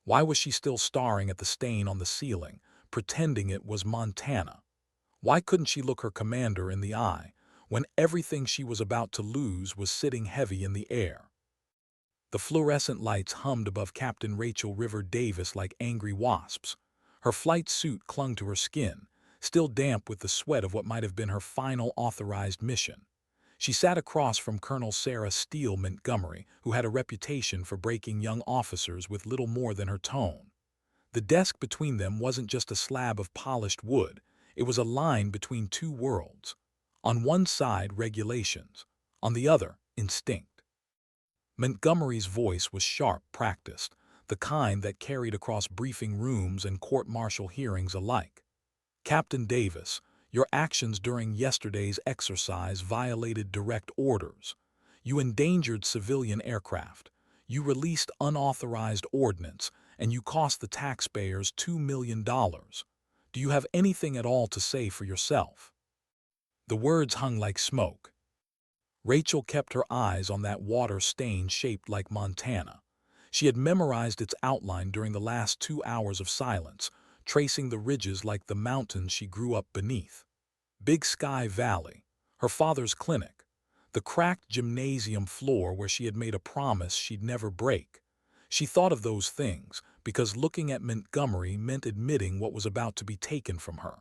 Why was she still staring at the stain on the ceiling, pretending it was Montana? Why couldn't she look her commander in the eye when everything she was about to lose was sitting heavy in the air? The fluorescent lights hummed above Captain Rachel River Davis like angry wasps. Her flight suit clung to her skin, still damp with the sweat of what might have been her final authorized mission. She sat across from Colonel Sarah Steele Montgomery, who had a reputation for breaking young officers with little more than her tone. The desk between them wasn't just a slab of polished wood, it was a line between two worlds. On one side, regulations. On the other, instinct. Montgomery's voice was sharp, practiced, the kind that carried across briefing rooms and court-martial hearings alike. Captain Davis, your actions during yesterday's exercise violated direct orders. You endangered civilian aircraft. You released unauthorized ordnance, and you cost the taxpayers $2 million. Do you have anything at all to say for yourself? The words hung like smoke. Rachel kept her eyes on that water stain shaped like Montana. She had memorized its outline during the last 2 hours of silence, tracing the ridges like the mountains she grew up beneath. Big Sky Valley, her father's clinic, the cracked gymnasium floor where she had made a promise she'd never break. She thought of those things because looking at Montgomery meant admitting what was about to be taken from her.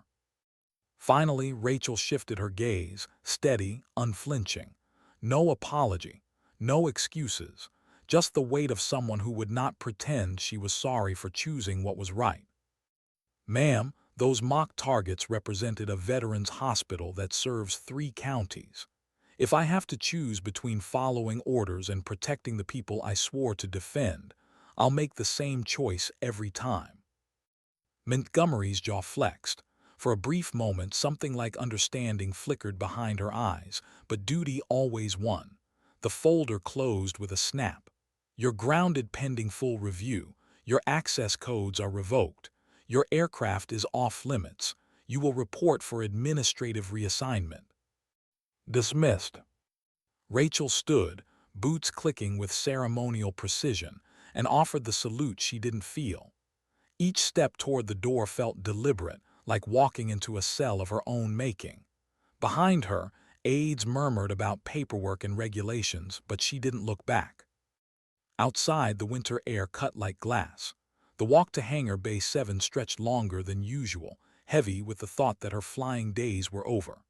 Finally, Rachel shifted her gaze, steady, unflinching. No apology, no excuses, just the weight of someone who would not pretend she was sorry for choosing what was right. Ma'am, those mock targets represented a veterans hospital that serves 3 counties. If I have to choose between following orders and protecting the people I swore to defend, I'll make the same choice every time. Montgomery's jaw flexed. For a brief moment, something like understanding flickered behind her eyes, but duty always won. The folder closed with a snap. You're grounded pending full review. Your access codes are revoked. Your aircraft is off limits. You will report for administrative reassignment. Dismissed. Rachel stood, boots clicking with ceremonial precision, and offered the salute she didn't feel. Each step toward the door felt deliberate, like walking into a cell of her own making. Behind her, aides murmured about paperwork and regulations, but she didn't look back. Outside, the winter air cut like glass. The walk to Hangar Bay 7 stretched longer than usual, heavy with the thought that her flying days were over.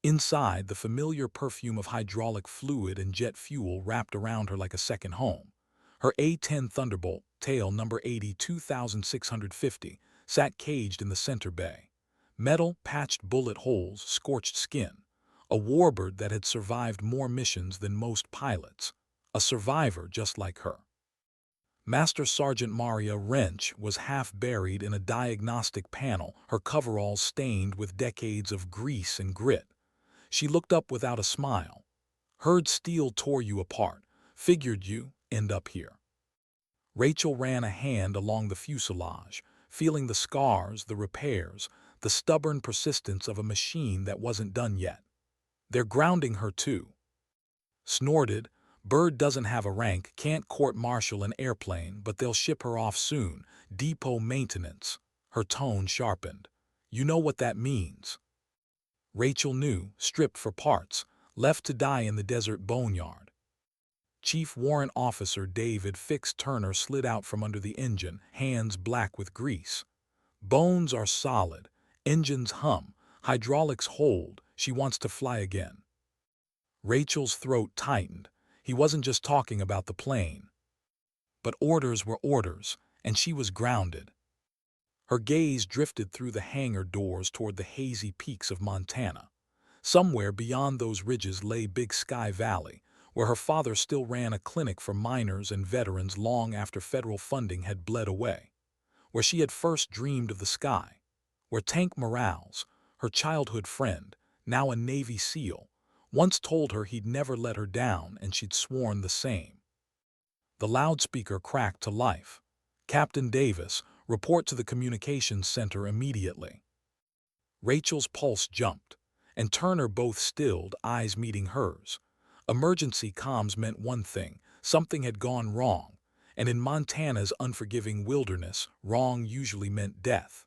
Inside, the familiar perfume of hydraulic fluid and jet fuel wrapped around her like a second home. Her A-10 Thunderbolt, tail number 82,650, sat caged in the center bay. Metal, patched bullet holes, scorched skin. A warbird that had survived more missions than most pilots. A survivor just like her. Master Sergeant Maria Wrench was half buried in a diagnostic panel, her coveralls stained with decades of grease and grit. She looked up without a smile. Heard steel tore you apart, figured you end up here. Rachel ran a hand along the fuselage, feeling the scars, the repairs, the stubborn persistence of a machine that wasn't done yet. They're grounding her too. Snorted, Bird doesn't have a rank, can't court-martial an airplane, but they'll ship her off soon. Depot maintenance. Her tone sharpened. You know what that means. Rachel knew, stripped for parts, left to die in the desert boneyard. Chief Warrant Officer David Fix Turner slid out from under the engine, hands black with grease. Bones are solid, engines hum, hydraulics hold, she wants to fly again. Rachel's throat tightened. He wasn't just talking about the plane. But orders were orders, and she was grounded. Her gaze drifted through the hangar doors toward the hazy peaks of Montana. Somewhere beyond those ridges lay Big Sky Valley, where her father still ran a clinic for miners and veterans long after federal funding had bled away. Where she had first dreamed of the sky. Where Tank Morales, her childhood friend, now a Navy SEAL, once told her he'd never let her down and she'd sworn the same. The loudspeaker cracked to life. Captain Davis, report to the communications center immediately. Rachel's pulse jumped, and Turner both stilled, eyes meeting hers. Emergency comms meant one thing, something had gone wrong, And in Montana's unforgiving wilderness, wrong usually meant death.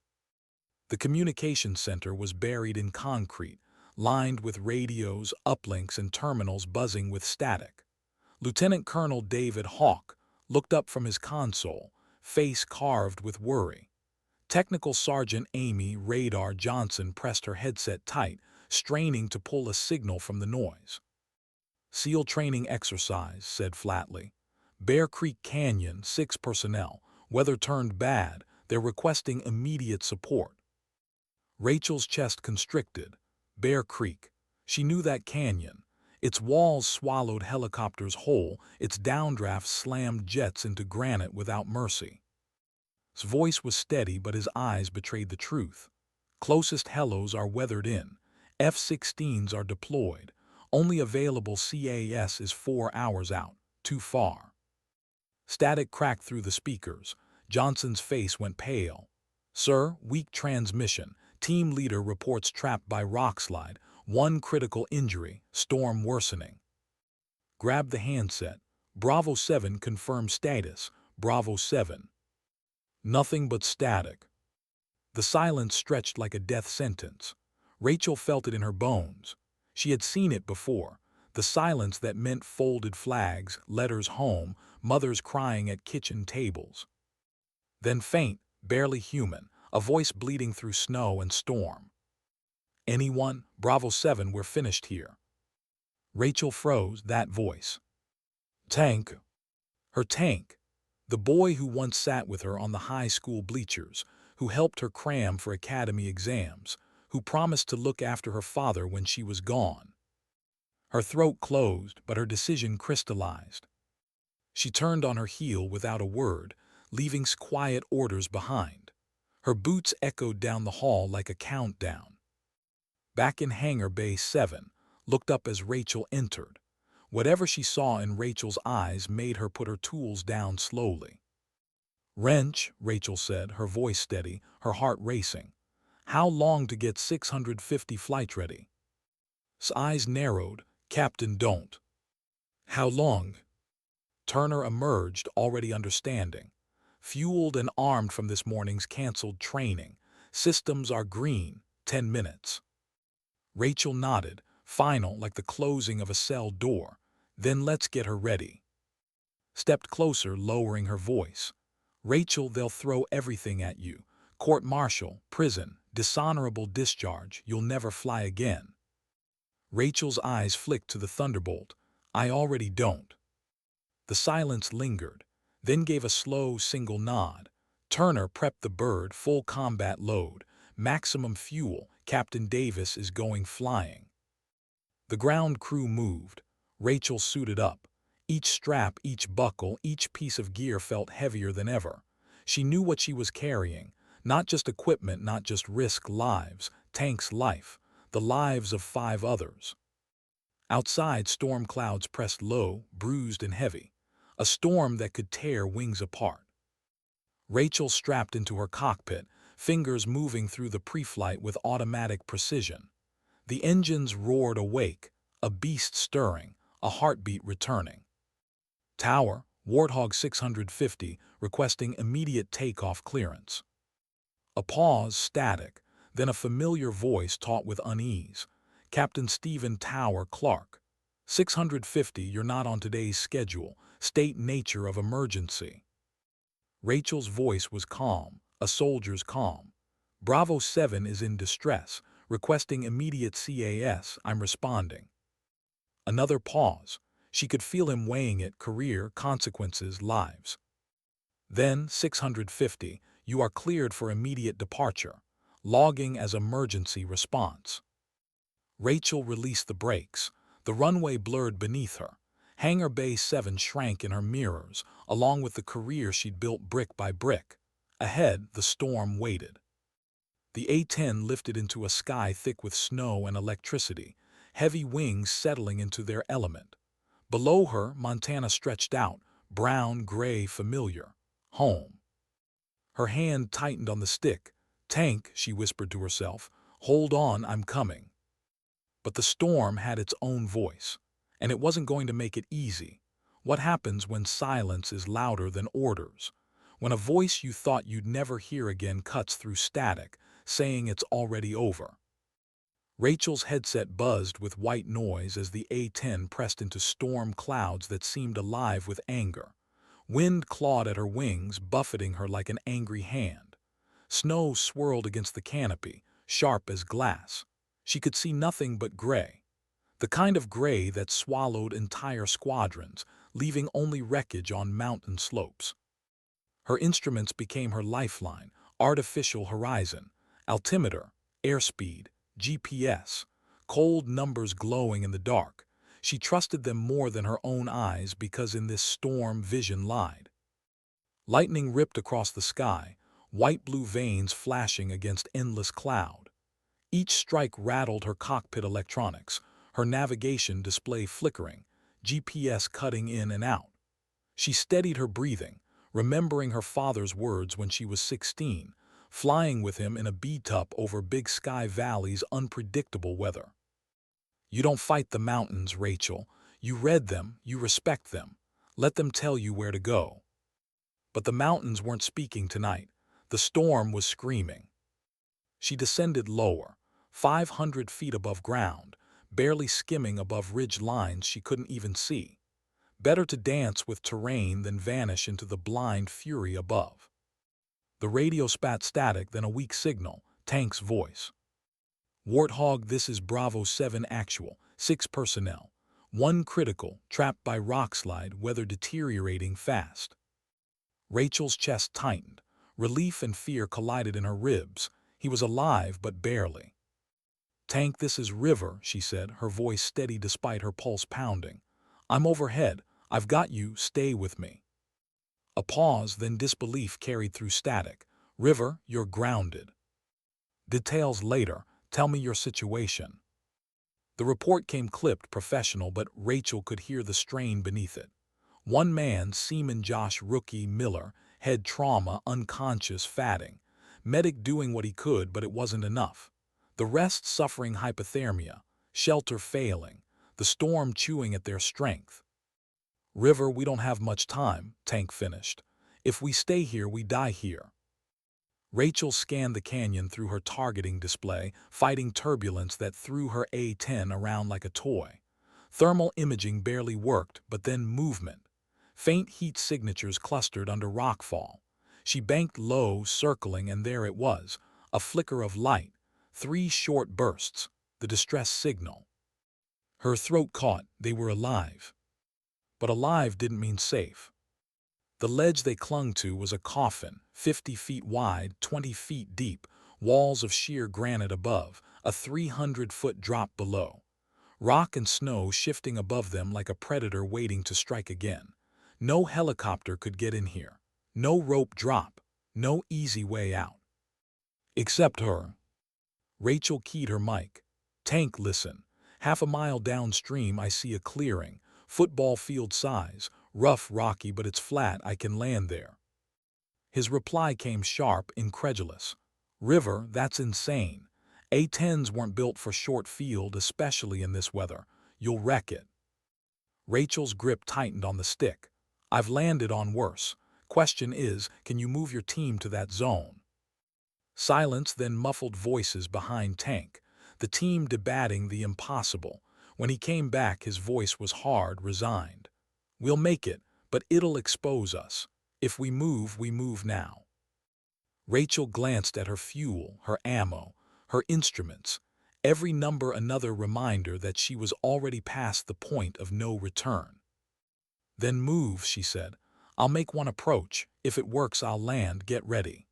The communications center was buried in concrete, lined with radios, uplinks, and terminals buzzing with static. Lieutenant Colonel David Hawk looked up from his console, face carved with worry. Technical Sergeant Amy Radar Johnson pressed her headset tight, straining to pull a signal from the noise. SEAL training exercise, said flatly. Bear Creek Canyon, 6 personnel. Weather turned bad. They're requesting immediate support. Rachel's chest constricted. Bear Creek. She knew that canyon. Its walls swallowed helicopters whole, its downdrafts slammed jets into granite without mercy. His voice was steady, but his eyes betrayed the truth. Closest helos are weathered in. F-16s are deployed. Only available CAS is 4 hours out. Too far. Static cracked through the speakers. Johnson's face went pale. Sir, weak transmission. Team leader reports trapped by rockslide. 1 critical injury. Storm worsening. Grab the handset. Bravo 7 confirmed status. Bravo 7. Nothing but static. The silence stretched like a death sentence. Rachel felt it in her bones. She had seen it before. The silence that meant folded flags, letters home, mothers crying at kitchen tables. Then faint, barely human, a voice bleeding through snow and storm. Anyone? Bravo 7, we're finished here. Rachel froze, that voice. Tank. Her tank. The boy who once sat with her on the high school bleachers, who helped her cram for academy exams, who promised to look after her father when she was gone. Her throat closed, but her decision crystallized. She turned on her heel without a word, leaving quiet orders behind. Her boots echoed down the hall like a countdown. Back in Hangar Bay 7, looked up as Rachel entered. Whatever she saw in Rachel's eyes made her put her tools down slowly. Wrench, Rachel said, her voice steady, her heart racing. How long to get 650 flight ready? His eyes narrowed. Captain, don't. How long? Turner emerged, already understanding. Fueled and armed from this morning's canceled training. Systems are green. 10 minutes. Rachel nodded, final like the closing of a cell door. Then let's get her ready. Stepped closer, lowering her voice. Rachel, they'll throw everything at you. Court-martial, prison, dishonorable discharge, you'll never fly again. Rachel's eyes flicked to the thunderbolt. I already don't. The silence lingered, then gave a slow single nod. Turner prepped the bird, full combat load. Maximum fuel, Captain Davis is going flying. The ground crew moved. Rachel suited up. Each strap, each buckle, each piece of gear felt heavier than ever. She knew what she was carrying. Not just equipment, not just risk, lives. Tank's life. The lives of 5 others. Outside, storm clouds pressed low, bruised and heavy. A storm that could tear wings apart. Rachel strapped into her cockpit, fingers moving through the pre-flight with automatic precision. The engines roared awake, a beast stirring, a heartbeat returning. Tower, Warthog 650, requesting immediate takeoff clearance. A pause, static, then a familiar voice taut with unease. Captain Stephen Tower Clark. 650, you're not on today's schedule. State nature of emergency. Rachel's voice was calm, a soldier's calm. Bravo 7 is in distress, requesting immediate CAS, I'm responding. Another pause. She could feel him weighing it, career, consequences, lives. Then, 650, you are cleared for immediate departure. Logging as emergency response. Rachel released the brakes. The runway blurred beneath her. Hangar Bay 7 shrank in her mirrors, along with the career she'd built brick by brick. Ahead, the storm waited. The A-10 lifted into a sky thick with snow and electricity, heavy wings settling into their element. Below her, Montana stretched out, brown, gray, familiar. Home. Her hand tightened on the stick. Tank, she whispered to herself, hold on, I'm coming. But the storm had its own voice, and it wasn't going to make it easy. What happens when silence is louder than orders? When a voice you thought you'd never hear again cuts through static, saying it's already over. Rachel's headset buzzed with white noise as the A-10 pressed into storm clouds that seemed alive with anger. Wind clawed at her wings, buffeting her like an angry hand. Snow swirled against the canopy, sharp as glass. She could see nothing but gray. The kind of gray that swallowed entire squadrons, leaving only wreckage on mountain slopes. Her instruments became her lifeline: artificial horizon, altimeter, airspeed, GPS, cold numbers glowing in the dark. She trusted them more than her own eyes because in this storm vision lied. Lightning ripped across the sky, white-blue veins flashing against endless cloud. Each strike rattled her cockpit electronics, her navigation display flickering, GPS cutting in and out. She steadied her breathing, remembering her father's words when she was 16, flying with him in a B-tup over Big Sky Valley's unpredictable weather. You don't fight the mountains, Rachel. You read them, you respect them. Let them tell you where to go. But the mountains weren't speaking tonight. The storm was screaming. She descended lower, 500 feet above ground, barely skimming above ridge lines she couldn't even see. Better to dance with terrain than vanish into the blind fury above. The radio spat static, then a weak signal, Tank's voice. Warthog, this is Bravo 7 actual, 6 personnel. 1 critical, trapped by rockslide, weather deteriorating fast. Rachel's chest tightened. Relief and fear collided in her ribs. He was alive, but barely. Tank, this is River, she said, her voice steady despite her pulse pounding. I'm overhead. I've got you. Stay with me. A pause, then disbelief carried through static. River, you're grounded. Details later. Tell me your situation. The report came clipped, professional, but Rachel could hear the strain beneath it. One man, Seaman Josh Rookie Miller, head trauma, unconscious, fatting. Medic doing what he could, but it wasn't enough. The rest suffering hypothermia, shelter failing, the storm chewing at their strength. River, we don't have much time, Tank finished. If we stay here, we die here. Rachel scanned the canyon through her targeting display, fighting turbulence that threw her A-10 around like a toy. Thermal imaging barely worked, but then movement. Faint heat signatures clustered under rockfall. She banked low, circling, and there it was, a flicker of light, 3 short bursts, the distress signal. Her throat caught. They were alive. But alive didn't mean safe. The ledge they clung to was a coffin, 50 feet wide, 20 feet deep, walls of sheer granite above, a 300-foot drop below. Rock and snow shifting above them like a predator waiting to strike again. No helicopter could get in here. No rope drop. No easy way out. Except her. Rachel keyed her mic. Tank, listen. Half a mile downstream I see a clearing, football field size, rough, rocky, but it's flat. I can land there. His reply came sharp, incredulous. River, that's insane. A-10s weren't built for short field, especially in this weather. You'll wreck it. Rachel's grip tightened on the stick. I've landed on worse. Question is, can you move your team to that zone? Silence, then muffled voices behind Tank, the team debating the impossible. When he came back, his voice was hard, resigned. We'll make it, but it'll expose us. If we move now. Rachel glanced at her fuel, her ammo, her instruments. Every number another reminder that she was already past the point of no return. Then move, she said. I'll make one approach. If it works, I'll land. Get ready.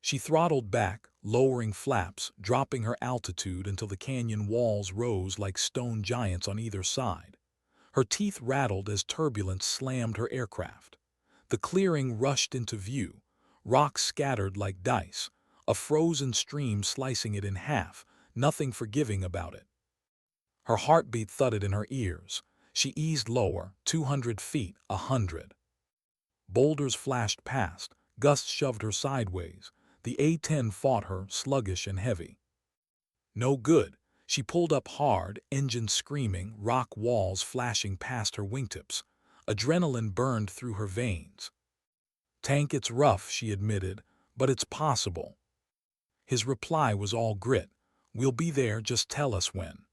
She throttled back, lowering flaps, dropping her altitude until the canyon walls rose like stone giants on either side. Her teeth rattled as turbulence slammed her aircraft. The clearing rushed into view, rocks scattered like dice, a frozen stream slicing it in half, nothing forgiving about it. Her heartbeat thudded in her ears. She eased lower, 200 feet, 100. Boulders flashed past, gusts shoved her sideways. The A-10 fought her, sluggish and heavy. No good. She pulled up hard, engine screaming, rock walls flashing past her wingtips. Adrenaline burned through her veins. "Tank, it's rough," she admitted, "but it's possible." His reply was all grit. "We'll be there, just tell us when."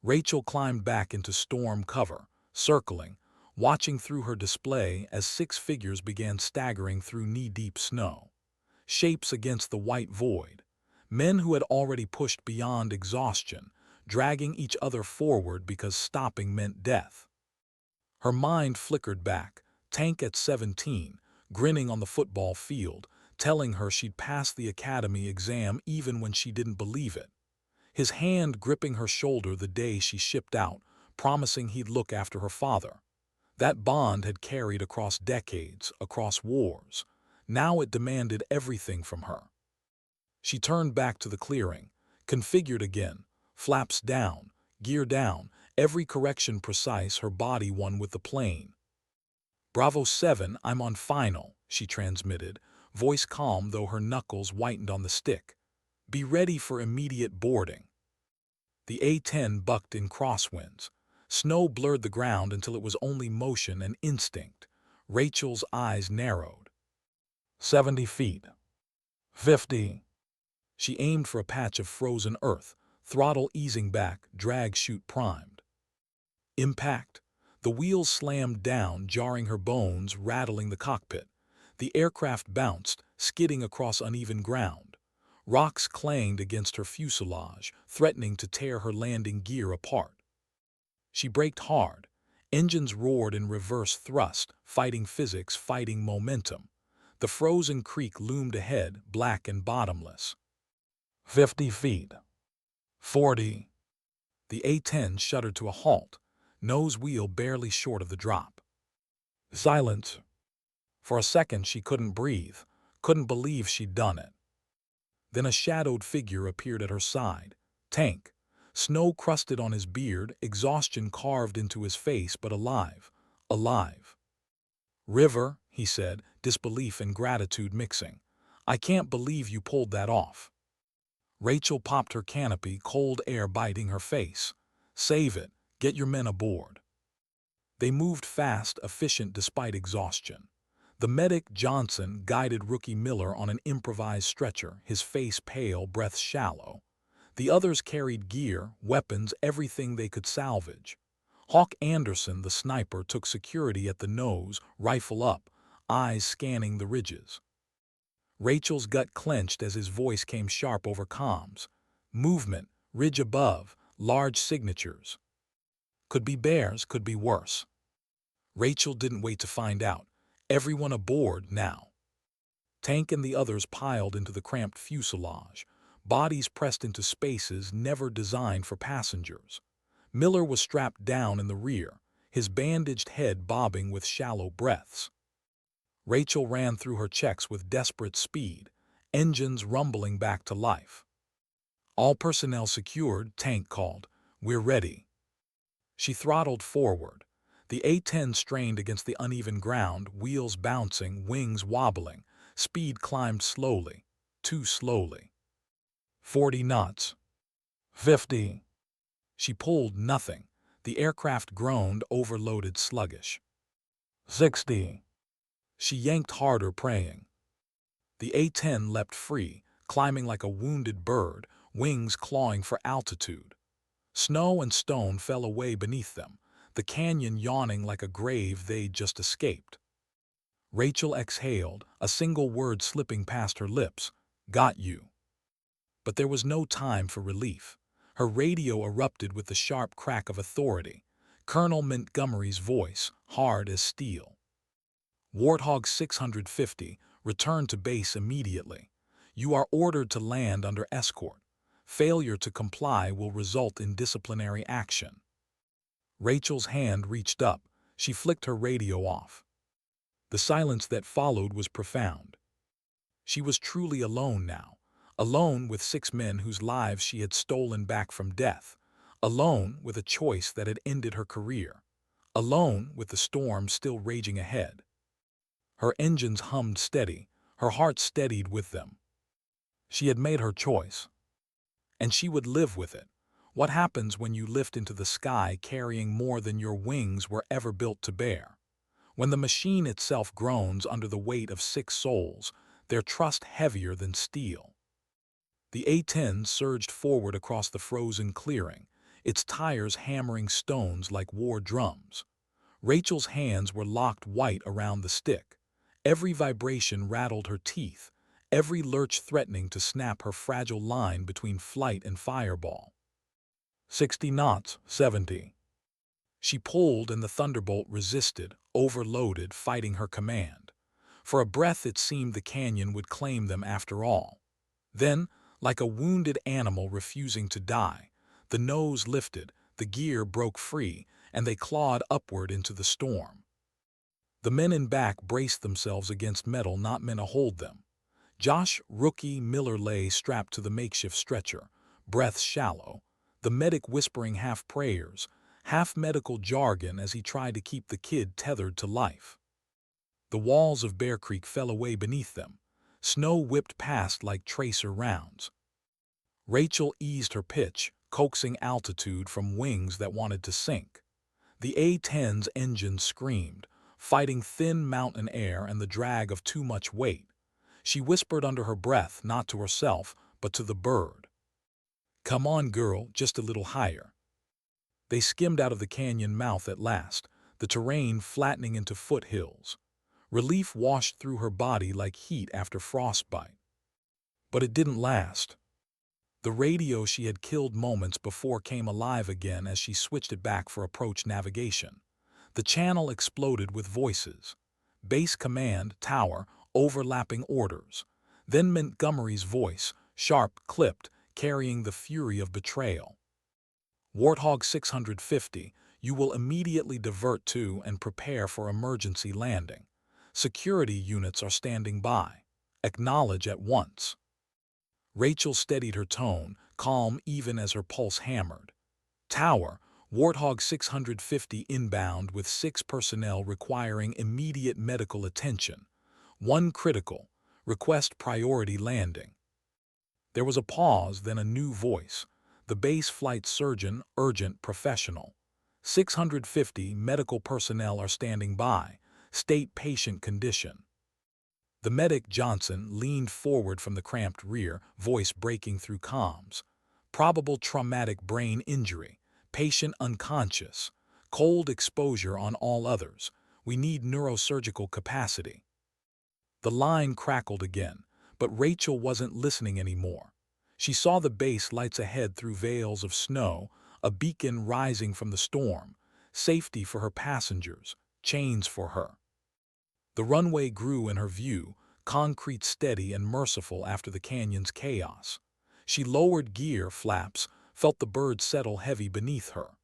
Rachel climbed back into storm cover, circling, watching through her display as 6 figures began staggering through knee-deep snow. Shapes against the white void. Men who had already pushed beyond exhaustion, dragging each other forward because stopping meant death. Her mind flickered back, Tank at 17, grinning on the football field, telling her she'd passed the academy exam even when she didn't believe it. His hand gripping her shoulder the day she shipped out, promising he'd look after her father. That bond had carried across decades, across wars. Now it demanded everything from her. She turned back to the clearing, configured again, flaps down, gear down, every correction precise, her body one with the plane. "Bravo 7, I'm on final," she transmitted, voice calm though her knuckles whitened on the stick. "Be ready for immediate boarding." The A-10 bucked in crosswinds. Snow blurred the ground until it was only motion and instinct. Rachel's eyes narrowed. 70 feet. 50. She aimed for a patch of frozen earth, throttle easing back, drag chute primed. Impact. The wheels slammed down, jarring her bones, rattling the cockpit. The aircraft bounced, skidding across uneven ground. Rocks clanged against her fuselage, threatening to tear her landing gear apart. She braked hard. Engines roared in reverse thrust, fighting physics, fighting momentum. The frozen creek loomed ahead, black and bottomless. 50 feet. 40. The A-10 shuddered to a halt, nose wheel barely short of the drop. Silence. For a second she couldn't breathe, couldn't believe she'd done it. Then a shadowed figure appeared at her side. Tank. Snow crusted on his beard, exhaustion carved into his face, but alive. Alive. "River," he said, disbelief and gratitude mixing. "I can't believe you pulled that off." Rachel popped her canopy, cold air biting her face. "Save it. Get your men aboard." They moved fast, efficient despite exhaustion. The medic, Johnson, guided rookie Miller on an improvised stretcher, his face pale, breath shallow. The others carried gear, weapons, everything they could salvage. Hawk Anderson, the sniper, took security at the nose, rifle up, eyes scanning the ridges. Rachel's gut clenched as his voice came sharp over comms. "Movement, ridge above, large signatures." Could be bears, could be worse. Rachel didn't wait to find out. Everyone aboard now. Tank and the others piled into the cramped fuselage, bodies pressed into spaces never designed for passengers. Miller was strapped down in the rear, his bandaged head bobbing with shallow breaths. Rachel ran through her checks with desperate speed, engines rumbling back to life. "All personnel secured," Tank called. "We're ready." She throttled forward. The A-10 strained against the uneven ground, wheels bouncing, wings wobbling. Speed climbed slowly, too slowly. 40 knots. 50. She pulled nothing. The aircraft groaned, overloaded, sluggish. 60. She yanked harder, praying. The A-10 leapt free, climbing like a wounded bird, wings clawing for altitude. Snow and stone fell away beneath them, the canyon yawning like a grave they'd just escaped. Rachel exhaled, a single word slipping past her lips. "Got you." But there was no time for relief. Her radio erupted with the sharp crack of authority. Colonel Montgomery's voice, hard as steel. "Warthog 650, return to base immediately. You are ordered to land under escort. Failure to comply will result in disciplinary action." Rachel's hand reached up. She flicked her radio off. The silence that followed was profound. She was truly alone now. Alone with 6 men whose lives she had stolen back from death. Alone with a choice that had ended her career. Alone with the storm still raging ahead. Her engines hummed steady. Her heart steadied with them. She had made her choice. And she would live with it. What happens when you lift into the sky carrying more than your wings were ever built to bear? When the machine itself groans under the weight of 6 souls, their trust heavier than steel. The A-10 surged forward across the frozen clearing, its tires hammering stones like war drums. Rachel's hands were locked white around the stick. Every vibration rattled her teeth, every lurch threatening to snap her fragile line between flight and fireball. 60 knots, 70. She pulled and the thunderbolt resisted, overloaded, fighting her command. For a breath it seemed the canyon would claim them after all. Then, like a wounded animal refusing to die, the nose lifted, the gear broke free, and they clawed upward into the storm. The men in back braced themselves against metal not meant to hold them. Josh "Rookie" Miller lay strapped to the makeshift stretcher, breath shallow, the medic whispering half prayers, half medical jargon as he tried to keep the kid tethered to life. The walls of Bear Creek fell away beneath them. Snow whipped past like tracer rounds. Rachel eased her pitch, coaxing altitude from wings that wanted to sink. The A-10's engine screamed, fighting thin mountain air and the drag of too much weight. She whispered under her breath, not to herself, but to the bird. "Come on, girl, just a little higher." They skimmed out of the canyon mouth at last, the terrain flattening into foothills. Relief washed through her body like heat after frostbite. But it didn't last. The radio she had killed moments before came alive again as she switched it back for approach navigation. The channel exploded with voices. Base command, tower, overlapping orders. Then Montgomery's voice, sharp, clipped, carrying the fury of betrayal. "Warthog 650, you will immediately divert to and prepare for emergency landing. Security units are standing by. Acknowledge at once." Rachel steadied her tone, calm even as her pulse hammered. "Tower, Warthog 650 inbound with 6 personnel requiring immediate medical attention. 1 critical. Request priority landing." There was a pause, then a new voice. The base flight surgeon, urgent, professional. 650 medical personnel are standing by. State patient condition. The medic, Johnson, leaned forward from the cramped rear, voice breaking through comms. "Probable traumatic brain injury. Patient unconscious. Cold exposure on all others. We need neurosurgical capacity." The line crackled again, but Rachel wasn't listening anymore. She saw the base lights ahead through veils of snow, a beacon rising from the storm, safety for her passengers, chains for her. The runway grew in her view, concrete steady and merciful after the canyon's chaos. She lowered gear flaps, felt the bird settle heavy beneath her.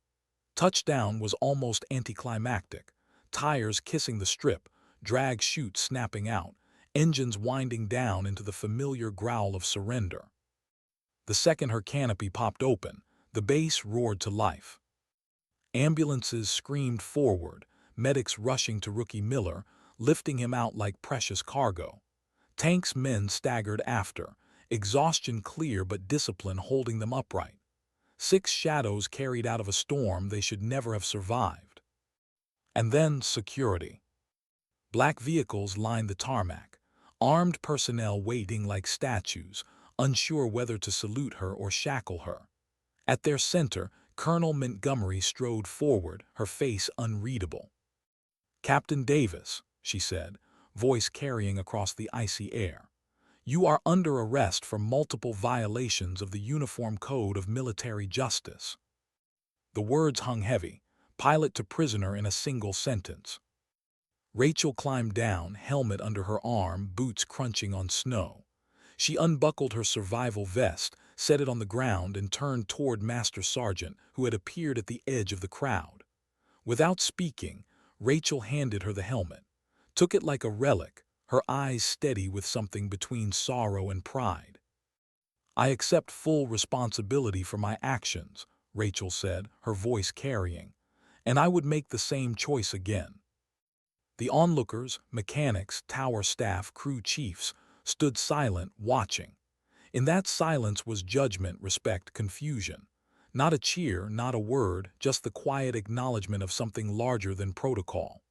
Touchdown was almost anticlimactic, tires kissing the strip, drag chutes snapping out, engines winding down into the familiar growl of surrender. The second her canopy popped open, the base roared to life. Ambulances screamed forward, medics rushing to Rookie Miller, lifting him out like precious cargo. Tanks' men staggered after, exhaustion clear but discipline holding them upright. 6 shadows carried out of a storm they should never have survived. And then security. Black vehicles lined the tarmac, armed personnel waiting like statues, unsure whether to salute her or shackle her. At their center, Colonel Montgomery strode forward, her face unreadable. "Captain Davis," she said, voice carrying across the icy air, "you are under arrest for multiple violations of the Uniform Code of Military Justice." The words hung heavy, pilot to prisoner in a single sentence. Rachel climbed down, helmet under her arm, boots crunching on snow. She unbuckled her survival vest, set it on the ground, and turned toward Master Sergeant, who had appeared at the edge of the crowd. Without speaking, Rachel handed her the helmet, took it like a relic, her eyes steady with something between sorrow and pride. "I accept full responsibility for my actions," Rachel said, her voice carrying, "and I would make the same choice again." The onlookers, mechanics, tower staff, crew chiefs, stood silent, watching. In that silence was judgment, respect, confusion. Not a cheer, not a word, just the quiet acknowledgement of something larger than protocol.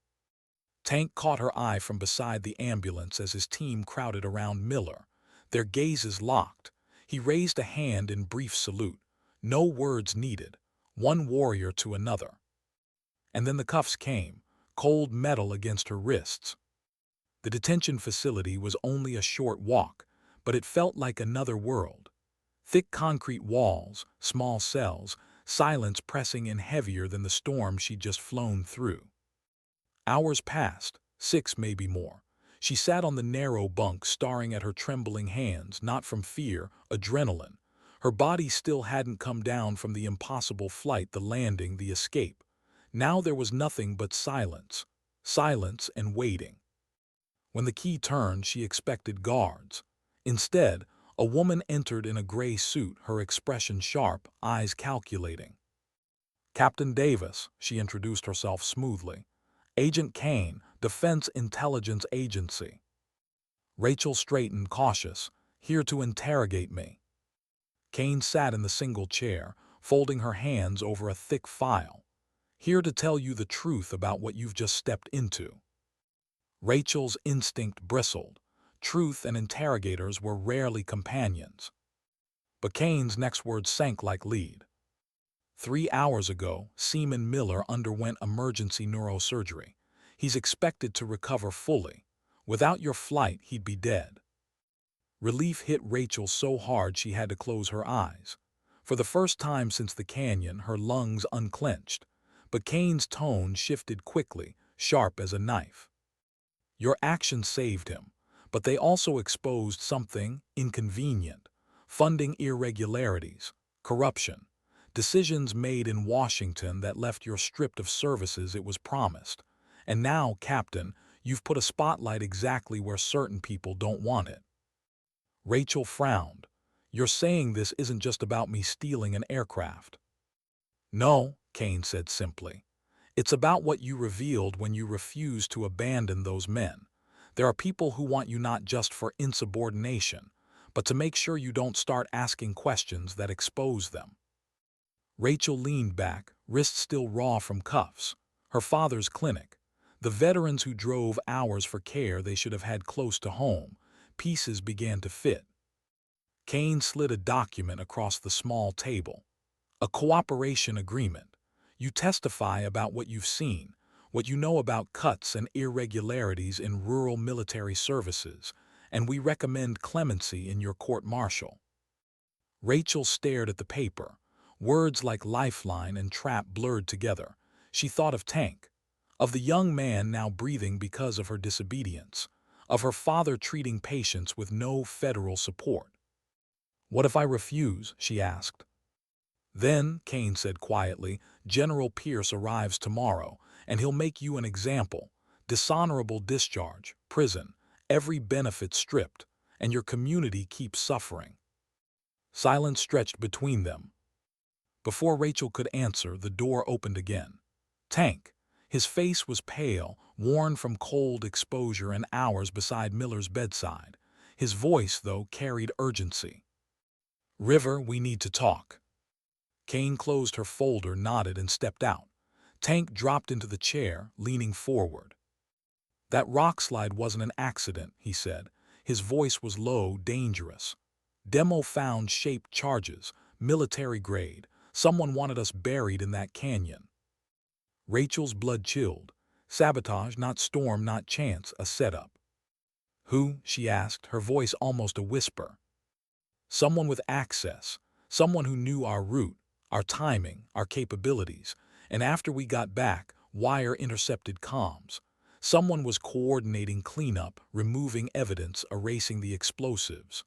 Tank caught her eye from beside the ambulance as his team crowded around Miller. Their gazes locked. He raised a hand in brief salute. No words needed. One warrior to another. And then the cuffs came, cold metal against her wrists. The detention facility was only a short walk, but it felt like another world. Thick concrete walls, small cells, silence pressing in heavier than the storm she'd just flown through. Hours passed, 6 maybe more. She sat on the narrow bunk staring at her trembling hands, not from fear, adrenaline. Her body still hadn't come down from the impossible flight, the landing, the escape. Now there was nothing but silence. Silence and waiting. When the key turned, she expected guards. Instead, a woman entered in a gray suit, her expression sharp, eyes calculating. "Captain Davis," she introduced herself smoothly. "Agent Kane, Defense Intelligence Agency." Rachel straightened, cautious. "Here to interrogate me." Kane sat in the single chair, folding her hands over a thick file. "Here to tell you the truth about what you've just stepped into." Rachel's instinct bristled. Truth and interrogators were rarely companions. But Kane's next words sank like lead. 3 hours ago, Seaman Miller underwent emergency neurosurgery. He's expected to recover fully. Without your flight, he'd be dead. Relief hit Rachel so hard she had to close her eyes. For the first time since the canyon, her lungs unclenched. But Kane's tone shifted quickly, sharp as a knife. "Your actions saved him, but they also exposed something inconvenient. Funding irregularities, corruption, decisions made in Washington that left you stripped of services it was promised. And now, Captain, you've put a spotlight exactly where certain people don't want it." Rachel frowned. "You're saying this isn't just about me stealing an aircraft?" "No," Kane said simply. "It's about what you revealed when you refused to abandon those men. There are people who want you not just for insubordination, but to make sure you don't start asking questions that expose them." Rachel leaned back, wrists still raw from cuffs. Her father's clinic. The veterans who drove hours for care they should have had close to home. Pieces began to fit. Kane slid a document across the small table. "A cooperation agreement. You testify about what you've seen, what you know about cuts and irregularities in rural military services, and we recommend clemency in your court-martial." Rachel stared at the paper. Words like lifeline and trap blurred together. She thought of Tank, of the young man now breathing because of her disobedience, of her father treating patients with no federal support. "What if I refuse?" she asked. "Then," Kane said quietly, "General Pierce arrives tomorrow, and he'll make you an example. Dishonorable discharge, prison, every benefit stripped, and your community keeps suffering." Silence stretched between them. Before Rachel could answer, the door opened again. Tank. His face was pale, worn from cold exposure and hours beside Miller's bedside. His voice, though, carried urgency. "River, we need to talk." Kane closed her folder, nodded, and stepped out. Tank dropped into the chair, leaning forward. "That rock slide wasn't an accident," he said. His voice was low, dangerous. "Demo found shaped charges, military grade. Someone wanted us buried in that canyon." Rachel's blood chilled. Sabotage, not storm, not chance, a setup. "Who?" she asked, her voice almost a whisper. "Someone with access. Someone who knew our route, our timing, our capabilities. And after we got back, wire intercepted comms. Someone was coordinating cleanup, removing evidence, erasing the explosives."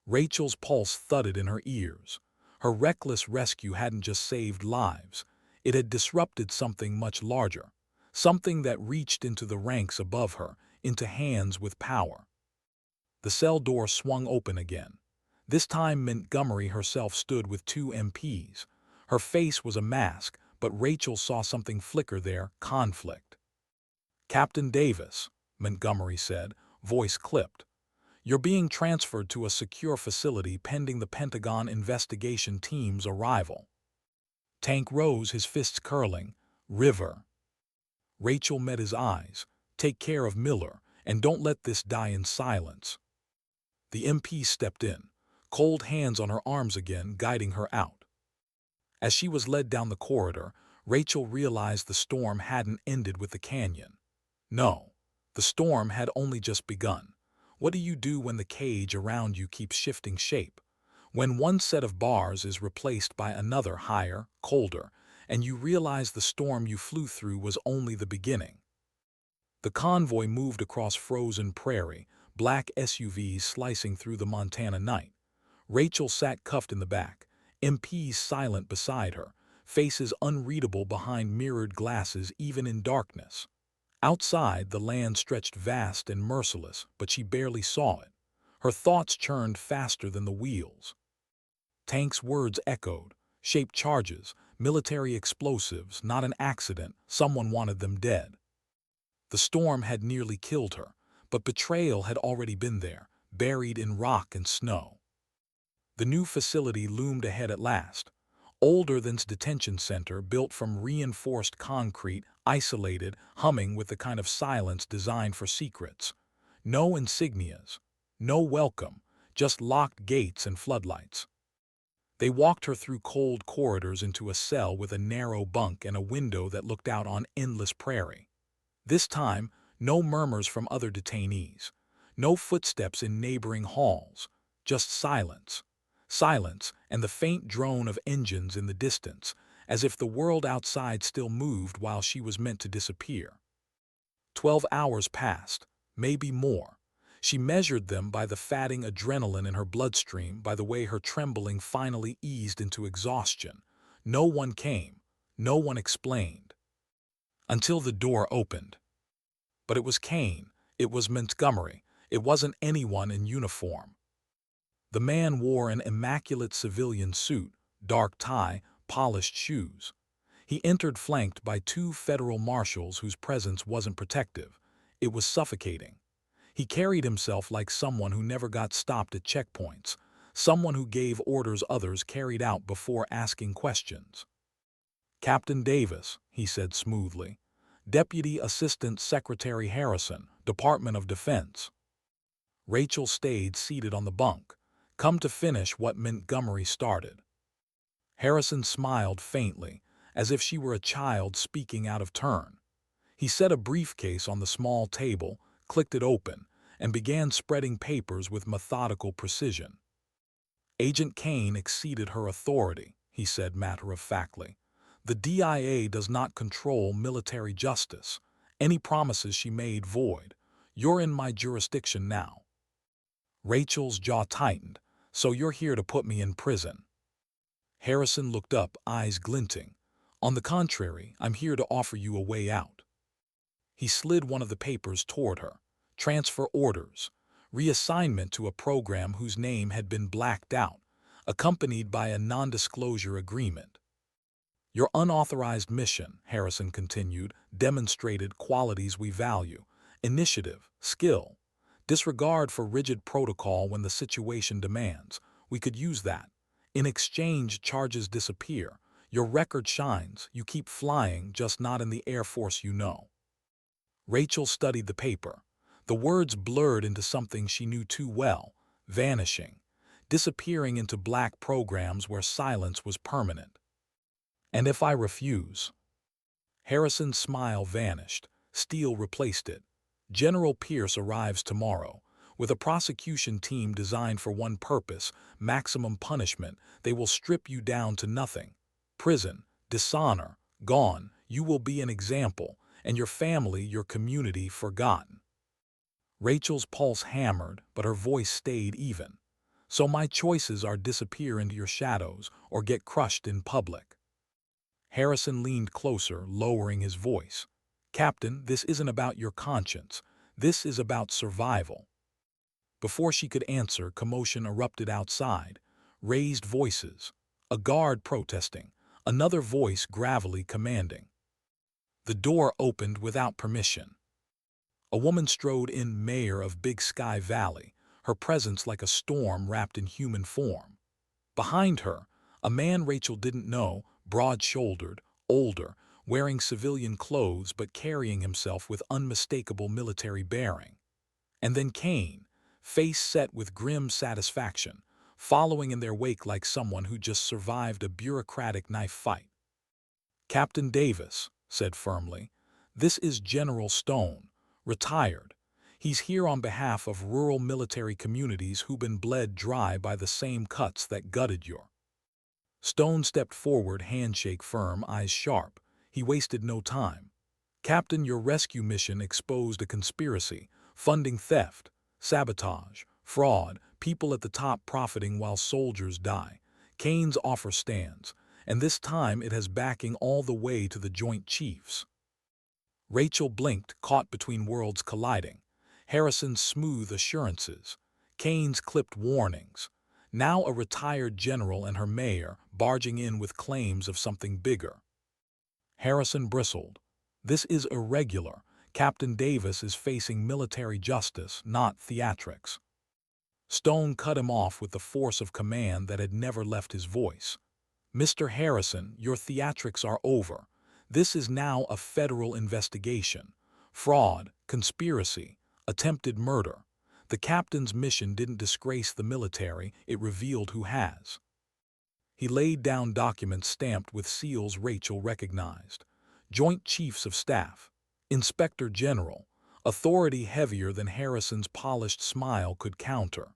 Rachel's pulse thudded in her ears. Her reckless rescue hadn't just saved lives. It had disrupted something much larger. Something that reached into the ranks above her, into hands with power. The cell door swung open again. This time Montgomery herself stood with 2 MPs. Her face was a mask, but Rachel saw something flicker there, conflict. "Captain Davis," Montgomery said, voice clipped. "You're being transferred to a secure facility pending the Pentagon investigation team's arrival." Tank rose, his fists curling. "River." Rachel met his eyes. Take care of Miller, and don't let this die in silence." The MP stepped in, cold hands on her arms again, guiding her out. As she was led down the corridor, Rachel realized the storm hadn't ended with the canyon. No, the storm had only just begun. What do you do when the cage around you keeps shifting shape? When one set of bars is replaced by another higher, colder, and you realize the storm you flew through was only the beginning. The convoy moved across frozen prairie, black SUVs slicing through the Montana night. Rachel sat cuffed in the back, MPs silent beside her, faces unreadable behind mirrored glasses even in darkness. Outside, the land stretched vast and merciless, but she barely saw it. Her thoughts churned faster than the wheels. Tank's words echoed, shaped charges, military explosives, not an accident, someone wanted them dead. The storm had nearly killed her, but betrayal had already been there, buried in rock and snow. The new facility loomed ahead at last. Older than's detention center, built from reinforced concrete, isolated, humming with the kind of silence designed for secrets. No insignias, no welcome, just locked gates and floodlights. They walked her through cold corridors into a cell with a narrow bunk and a window that looked out on endless prairie. This time, no murmurs from other detainees, no footsteps in neighboring halls, just silence. Silence and the faint drone of engines in the distance, as if the world outside still moved while she was meant to disappear. 12 hours passed, maybe more. She measured them by the fatting adrenaline in her bloodstream, by the way her trembling finally eased into exhaustion. No one came, no one explained. Until the door opened. But it was Kane, it was Montgomery, it wasn't anyone in uniform. The man wore an immaculate civilian suit, dark tie, polished shoes. He entered flanked by two federal marshals whose presence wasn't protective. It was suffocating. He carried himself like someone who never got stopped at checkpoints, someone who gave orders others carried out before asking questions. "Captain Davis," he said smoothly. "Deputy Assistant Secretary Harrison, Department of Defense." Rachel stayed seated on the bunk, come to finish what Montgomery started. Harrison smiled faintly, as if she were a child speaking out of turn. He set a briefcase on the small table, clicked it open, and began spreading papers with methodical precision. "Agent Kane exceeded her authority," he said matter-of-factly. "The DIA does not control military justice. Any promises she made void. You're in my jurisdiction now." Rachel's jaw tightened. "So you're here to put me in prison?" Harrison looked up, eyes glinting. "On the contrary, I'm here to offer you a way out." He slid one of the papers toward her. Transfer orders. Reassignment to a program whose name had been blacked out, accompanied by a non-disclosure agreement. "Your unauthorized mission," Harrison continued, "demonstrated qualities we value: initiative, skill, disregard for rigid protocol when the situation demands. We could use that. In exchange, charges disappear. Your record shines. You keep flying, just not in the Air Force you know." Rachel studied the paper. The words blurred into something she knew too well: vanishing, disappearing into black programs where silence was permanent. "And if I refuse?" Harrison's smile vanished. Steele replaced it. "General Pierce arrives tomorrow. With a prosecution team designed for one purpose, maximum punishment. They will strip you down to nothing. Prison, dishonor, gone. You will be an example, and your family, your community, forgotten." Rachel's pulse hammered, but her voice stayed even. "So my choices are disappear into your shadows or get crushed in public." Harrison leaned closer, lowering his voice. "Captain, this isn't about your conscience. This is about survival." Before she could answer, commotion erupted outside. Raised voices. A guard protesting. Another voice gravelly commanding. The door opened without permission. A woman strode in, mayor of Big Sky Valley, her presence like a storm wrapped in human form. Behind her, a man Rachel didn't know, broad-shouldered, older, wearing civilian clothes but carrying himself with unmistakable military bearing. And then Kane, face set with grim satisfaction, following in their wake like someone who just survived a bureaucratic knife fight. "Captain Davis," said firmly, "this is General Stone, retired. He's here on behalf of rural military communities who've been bled dry by the same cuts that gutted your—" Stone stepped forward, handshake firm, eyes sharp. He wasted no time. "Captain, your rescue mission exposed a conspiracy, funding theft, sabotage, fraud, people at the top profiting while soldiers die. Kane's offer stands, and this time it has backing all the way to the Joint Chiefs." Rachel blinked, caught between worlds colliding. Harrison's smooth assurances, Kane's clipped warnings. Now a retired general and her mayor barging in with claims of something bigger. Harrison bristled. "This is irregular. Captain Davis is facing military justice, not theatrics." Stone cut him off with the force of command that had never left his voice. "Mr. Harrison, your theatrics are over. This is now a federal investigation. Fraud, conspiracy, attempted murder. The captain's mission didn't disgrace the military, it revealed who has." He laid down documents stamped with seals Rachel recognized. Joint Chiefs of Staff, Inspector General, authority heavier than Harrison's polished smile could counter.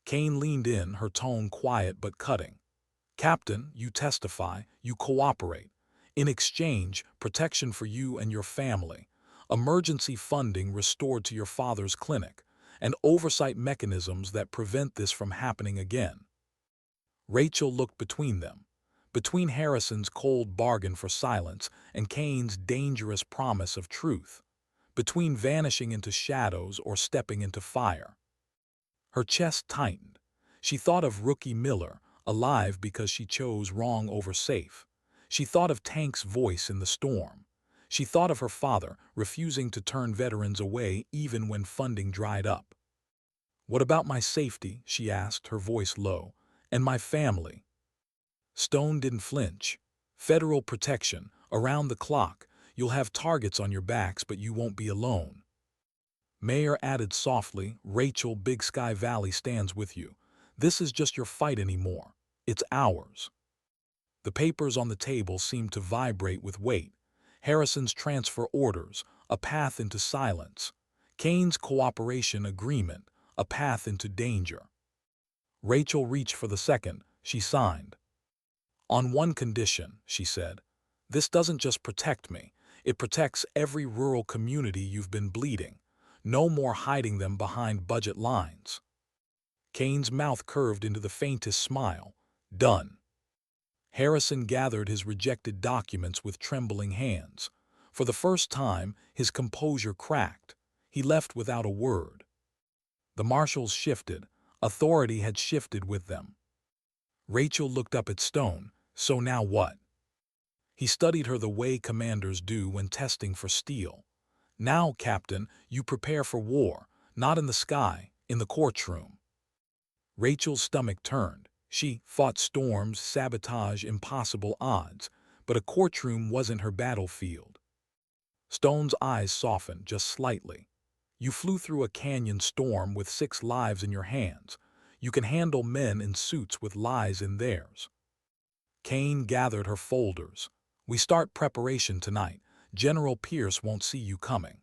Kane leaned in, her tone quiet but cutting. "Captain, you testify, you cooperate. In exchange, protection for you and your family, emergency funding restored to your father's clinic, and oversight mechanisms that prevent this from happening again." Rachel looked between them, between Harrison's cold bargain for silence and Kane's dangerous promise of truth, between vanishing into shadows or stepping into fire. Her chest tightened. She thought of Rookie Miller, alive because she chose wrong over safe. She thought of Tank's voice in the storm. She thought of her father refusing to turn veterans away even when funding dried up. "What about my safety?" she asked, her voice low. "And my family?" Stone didn't flinch. "Federal protection, around the clock. You'll have targets on your backs, but you won't be alone." Mayor added softly, "Rachel, Big Sky Valley stands with you. This is just your fight anymore. It's ours." The papers on the table seemed to vibrate with weight. Harrison's transfer orders, a path into silence. Kane's cooperation agreement, a path into danger. Rachel reached for the second. She signed. "On one condition," she said. "This doesn't just protect me. It protects every rural community you've been bleeding. No more hiding them behind budget lines." Kane's mouth curved into the faintest smile. "Done." Harrison gathered his rejected documents with trembling hands. For the first time, his composure cracked. He left without a word. The marshals shifted. Authority had shifted with them. Rachel looked up at Stone. "So now what?" He studied her the way commanders do when testing for steel. "Now, Captain, you prepare for war, not in the sky, in the courtroom." Rachel's stomach turned. She fought storms, sabotage, impossible odds, but a courtroom wasn't her battlefield. Stone's eyes softened just slightly. "You flew through a canyon storm with 6 lives in your hands. You can handle men in suits with lies in theirs." Kane gathered her folders. "We start preparation tonight. General Pierce won't see you coming."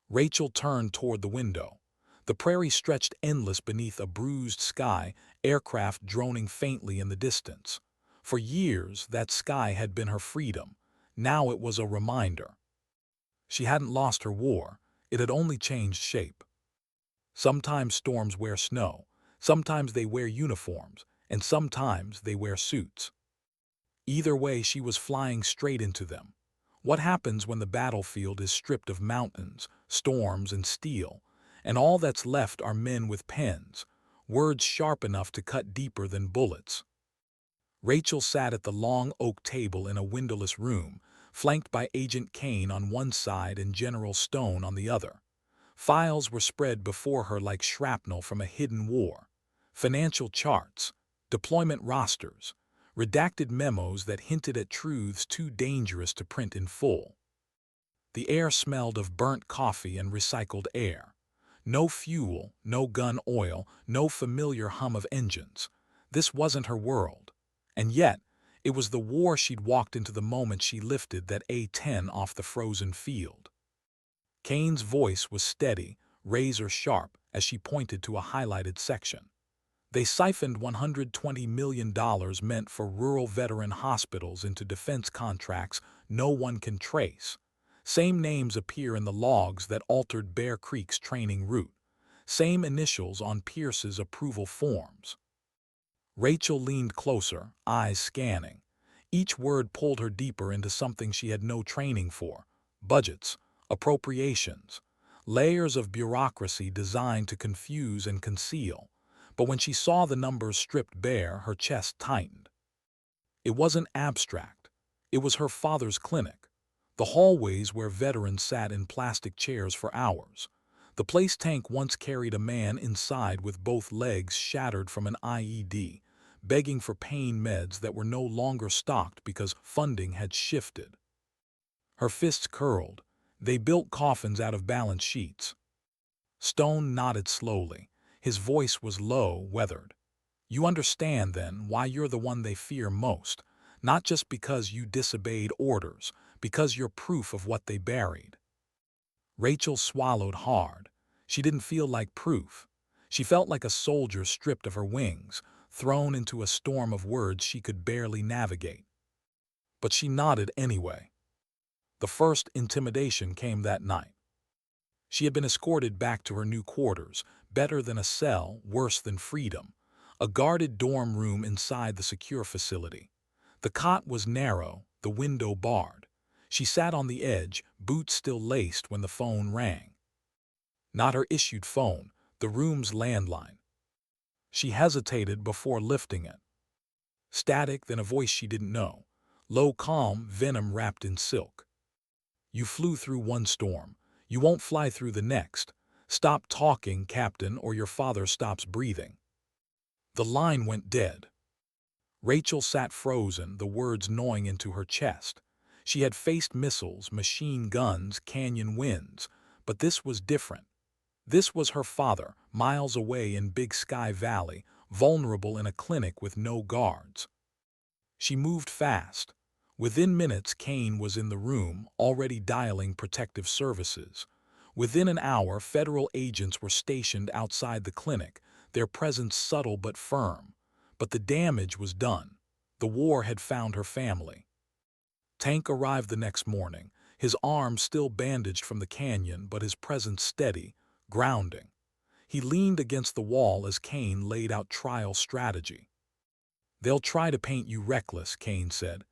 Rachel turned toward the window. The prairie stretched endless beneath a bruised sky, aircraft droning faintly in the distance. For years, that sky had been her freedom. Now it was a reminder. She hadn't lost her war. It had only changed shape. Sometimes storms wear snow. Sometimes they wear uniforms. And sometimes they wear suits. Either way, she was flying straight into them. What happens when the battlefield is stripped of mountains, storms, and steel, and all that's left are men with pens, words sharp enough to cut deeper than bullets? Rachel sat at the long oak table in a windowless room, flanked by Agent Kane on one side and General Stone on the other. Files were spread before her like shrapnel from a hidden war. Financial charts, deployment rosters, redacted memos that hinted at truths too dangerous to print in full. The air smelled of burnt coffee and recycled air. No fuel, no gun oil, no familiar hum of engines. This wasn't her world. And yet, it was the war she'd walked into the moment she lifted that A-10 off the frozen field. Kane's voice was steady, razor-sharp, as she pointed to a highlighted section. They siphoned $120 million meant for rural veteran hospitals into defense contracts no one can trace. Same names appear in the logs that altered Bear Creek's training route. Same initials on Pierce's approval forms. Rachel leaned closer, eyes scanning. Each word pulled her deeper into something she had no training for. Budgets, appropriations, layers of bureaucracy designed to confuse and conceal. But when she saw the numbers stripped bare, her chest tightened. It wasn't abstract. It was her father's clinic. The hallways where veterans sat in plastic chairs for hours. The place tank once carried a man inside with both legs shattered from an IED, begging for pain meds that were no longer stocked because funding had shifted. Her fists curled. They built coffins out of balance sheets. Stone nodded slowly. His voice was low, weathered. You understand, then, why you're the one they fear most, not just because you disobeyed orders, because you're proof of what they buried. Rachel swallowed hard. She didn't feel like proof. She felt like a soldier stripped of her wings, thrown into a storm of words she could barely navigate. But she nodded anyway. The first intimidation came that night. She had been escorted back to her new quarters, better than a cell, worse than freedom. A guarded dorm room inside the secure facility. The cot was narrow, the window barred. She sat on the edge, boots still laced when the phone rang. Not her issued phone, the room's landline. She hesitated before lifting it. Static, then a voice she didn't know. Low calm, venom wrapped in silk. You flew through one storm. You won't fly through the next. Stop talking, Captain, or your father stops breathing. The line went dead. Rachel sat frozen, the words gnawing into her chest. She had faced missiles, machine guns, canyon winds, but this was different. This was her father, miles away in Big Sky Valley, vulnerable in a clinic with no guards. She moved fast. Within minutes, Kane was in the room, already dialing protective services. Within an hour, federal agents were stationed outside the clinic, their presence subtle but firm. But the damage was done. The war had found her family. Tank arrived the next morning, his arm still bandaged from the canyon, but his presence steady, grounding. He leaned against the wall as Kane laid out trial strategy. They'll try to paint you reckless, Kane said.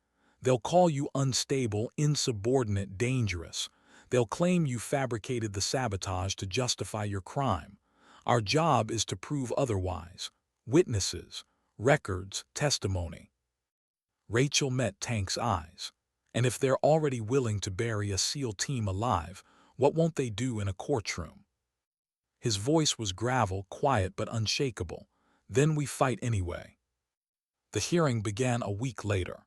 They'll call you unstable, insubordinate, dangerous. They'll claim you fabricated the sabotage to justify your crime. Our job is to prove otherwise. Witnesses, records, testimony. Rachel met Tank's eyes. And if they're already willing to bury a SEAL team alive, what won't they do in a courtroom? His voice was gravel, quiet but unshakable. Then we fight anyway. The hearing began a week later.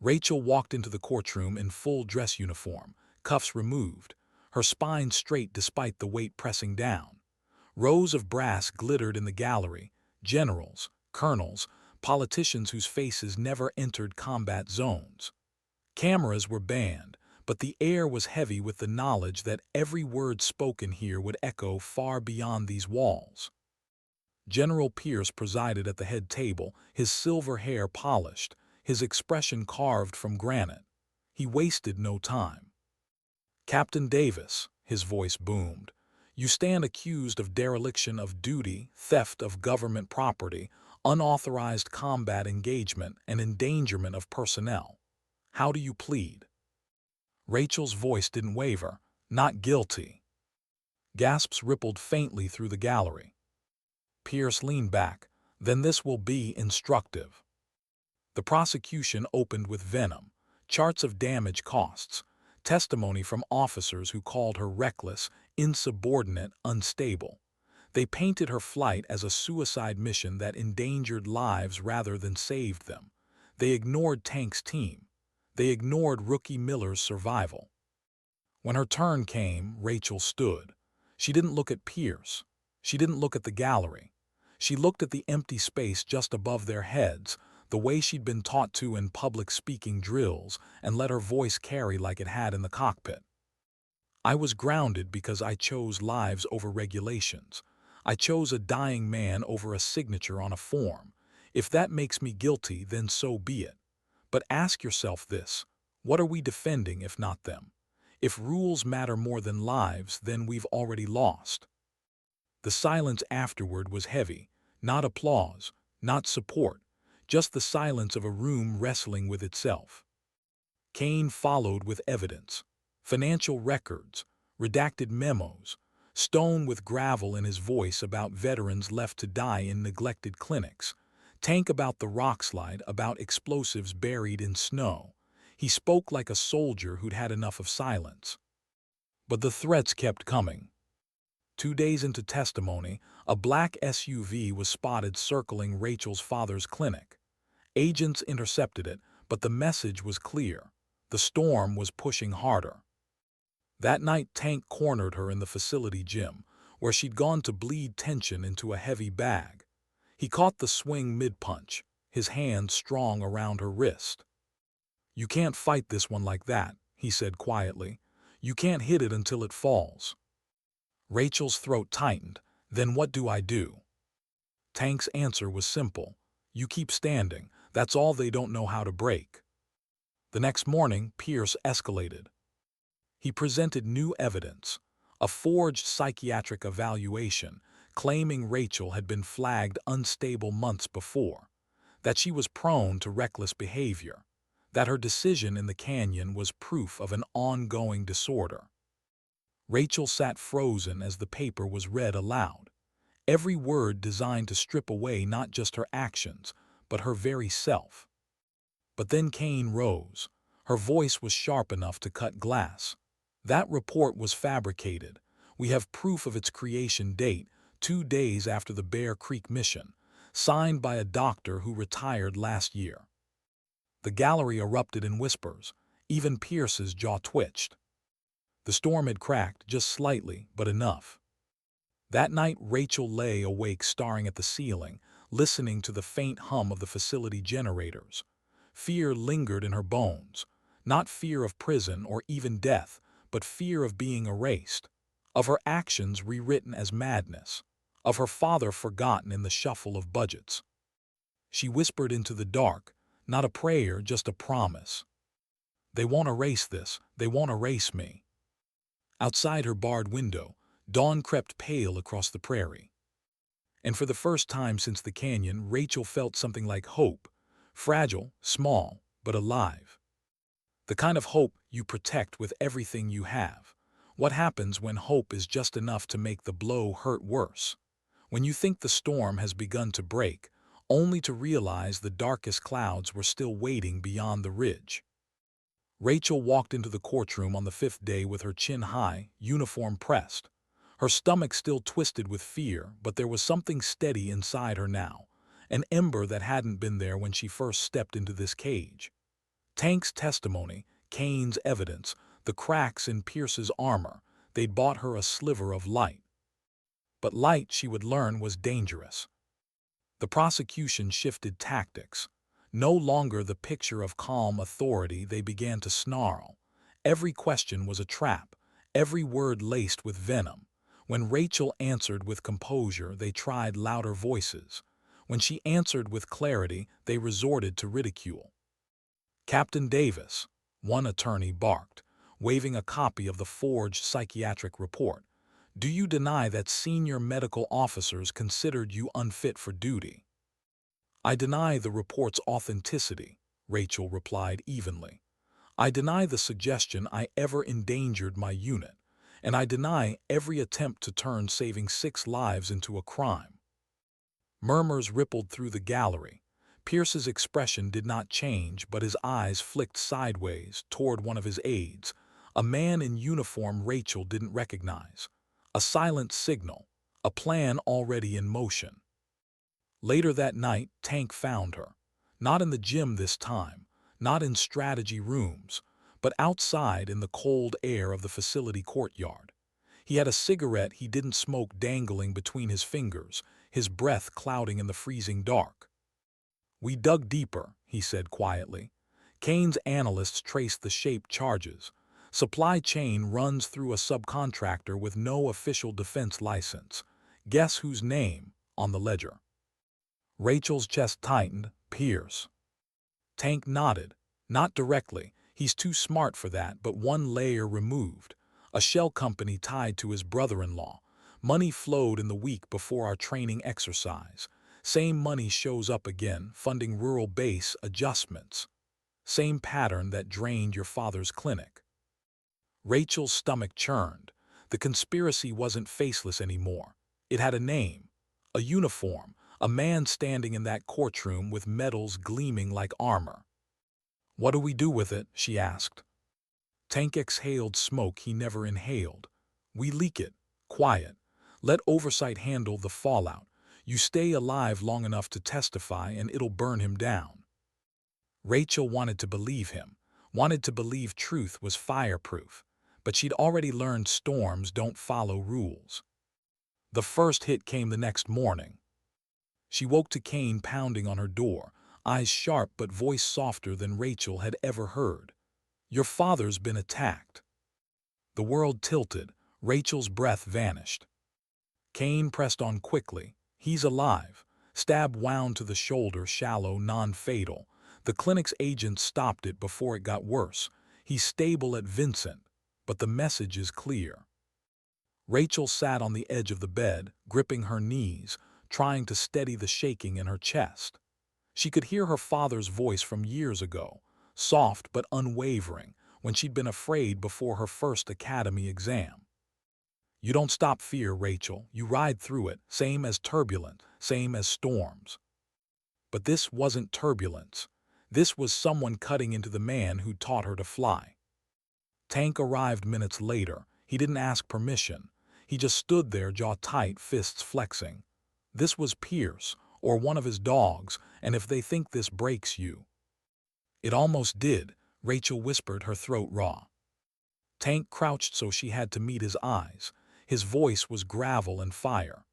Rachel walked into the courtroom in full dress uniform, cuffs removed, her spine straight despite the weight pressing down. Rows of brass glittered in the gallery, generals, colonels, politicians whose faces never entered combat zones. Cameras were banned, but the air was heavy with the knowledge that every word spoken here would echo far beyond these walls. General Pierce presided at the head table, his silver hair polished, his expression carved from granite. He wasted no time. Captain Davis, his voice boomed, you stand accused of dereliction of duty, theft of government property, unauthorized combat engagement, and endangerment of personnel. How do you plead? Rachel's voice didn't waver. Not guilty. Gasps rippled faintly through the gallery. Pierce leaned back. Then this will be instructive. The prosecution opened with venom, charts of damage costs, testimony from officers who called her reckless, insubordinate, unstable. They painted her flight as a suicide mission that endangered lives rather than saved them. They ignored Tank's team. They ignored Rookie Miller's survival. When her turn came, Rachel stood. She didn't look at Pierce. She didn't look at the gallery. She looked at the empty space just above their heads, the way she'd been taught to in public speaking drills, and let her voice carry like it had in the cockpit. I was grounded because I chose lives over regulations. I chose a dying man over a signature on a form. If that makes me guilty, then so be it. But ask yourself this: what are we defending if not them? If rules matter more than lives, then we've already lost. The silence afterward was heavy, not applause, not support, just the silence of a room wrestling with itself. Kane followed with evidence: financial records, redacted memos, Stone with gravel in his voice about veterans left to die in neglected clinics, Tank about the rockslide, about explosives buried in snow. He spoke like a soldier who'd had enough of silence. But the threats kept coming. 2 days into testimony, a black SUV was spotted circling Rachel's father's clinic. Agents intercepted it, but the message was clear: the storm was pushing harder. That night, Tank cornered her in the facility gym, where she'd gone to bleed tension into a heavy bag. He caught the swing mid-punch, his hand strong around her wrist. "You can't fight this one like that," he said quietly. "You can't hit it until it falls." Rachel's throat tightened. "Then what do I do?" Tank's answer was simple: "You keep standing. That's all. They don't know how to break." The next morning, Pierce escalated. He presented new evidence: a forged psychiatric evaluation claiming Rachel had been flagged unstable months before, that she was prone to reckless behavior, that her decision in the canyon was proof of an ongoing disorder. Rachel sat frozen as the paper was read aloud, every word designed to strip away not just her actions, but her very self. But then Kane rose. Her voice was sharp enough to cut glass. "That report was fabricated. We have proof of its creation date, 2 days after the Bear Creek mission, signed by a doctor who retired last year." The gallery erupted in whispers. Even Pierce's jaw twitched. The storm had cracked, just slightly, but enough. That night, Rachel lay awake staring at the ceiling, listening to the faint hum of the facility generators. Fear lingered in her bones. Not fear of prison or even death, but fear of being erased, of her actions rewritten as madness, of her father forgotten in the shuffle of budgets. She whispered into the dark, not a prayer, just a promise: "They won't erase this. They won't erase me." Outside her barred window, dawn crept pale across the prairie. And for the first time since the canyon, Rachel felt something like hope, fragile, small, but alive. The kind of hope you protect with everything you have. What happens when hope is just enough to make the blow hurt worse? When you think the storm has begun to break, only to realize the darkest clouds were still waiting beyond the ridge. Rachel walked into the courtroom on the 5th day with her chin high, uniform pressed. Her stomach still twisted with fear, but there was something steady inside her now, an ember that hadn't been there when she first stepped into this cage. Tank's testimony, Kane's evidence, the cracks in Pierce's armor, they'd bought her a sliver of light. But light, she would learn, was dangerous. The prosecution shifted tactics. No longer the picture of calm authority, they began to snarl. Every question was a trap, every word laced with venom. When Rachel answered with composure, they tried louder voices. When she answered with clarity, they resorted to ridicule. "Captain Davis," one attorney barked, waving a copy of the forged psychiatric report, "do you deny that senior medical officers considered you unfit for duty?" "I deny the report's authenticity," Rachel replied evenly. "I deny the suggestion I ever endangered my unit, and I deny every attempt to turn saving 6 lives into a crime." Murmurs rippled through the gallery. Pierce's expression did not change, but his eyes flicked sideways toward one of his aides, a man in uniform Rachel didn't recognize. A silent signal, a plan already in motion. Later that night, Tank found her. Not in the gym this time, not in strategy rooms, but outside in the cold air of the facility courtyard. He had a cigarette he didn't smoke dangling between his fingers, his breath clouding in the freezing dark. "We dug deeper," he said quietly. "Kane's analysts traced the shape charges. Supply chain runs through a subcontractor with no official defense license. Guess whose name on the ledger?" Rachel's chest tightened. "Pierce." Tank nodded. "Not directly. He's too smart for that, but one layer removed. A shell company tied to his brother-in-law. Money flowed in the week before our training exercise. Same money shows up again, funding rural base adjustments. Same pattern that drained your father's clinic." Rachel's stomach churned. The conspiracy wasn't faceless anymore. It had a name, a uniform, a man standing in that courtroom with medals gleaming like armor. "What do we do with it?" she asked. Tank exhaled smoke he never inhaled. "We leak it. Quiet. Let oversight handle the fallout. You stay alive long enough to testify and it'll burn him down." Rachel wanted to believe him, wanted to believe truth was fireproof, but she'd already learned storms don't follow rules. The first hit came the next morning. She woke to Kane pounding on her door, eyes sharp but voice softer than Rachel had ever heard. "Your father's been attacked." The world tilted. Rachel's breath vanished. Kane pressed on quickly. "He's alive." Stab wound to the shoulder, shallow, non-fatal. The clinic's agent stopped it before it got worse. "He's stable at Vincent, but the message is clear." Rachel sat on the edge of the bed, gripping her knees, trying to steady the shaking in her chest. She could hear her father's voice from years ago, soft but unwavering, when she'd been afraid before her first academy exam. "You don't stop fear, Rachel. You ride through it, same as turbulence, same as storms." But this wasn't turbulence. This was someone cutting into the man who taught her to fly. Tank arrived minutes later. He didn't ask permission. He just stood there, jaw tight, fists flexing. "This was Pierce, or one of his dogs, and if they think this breaks you—" "It almost did," Rachel whispered, her throat raw. Tank crouched so she had to meet his eyes. His voice was gravel and fire.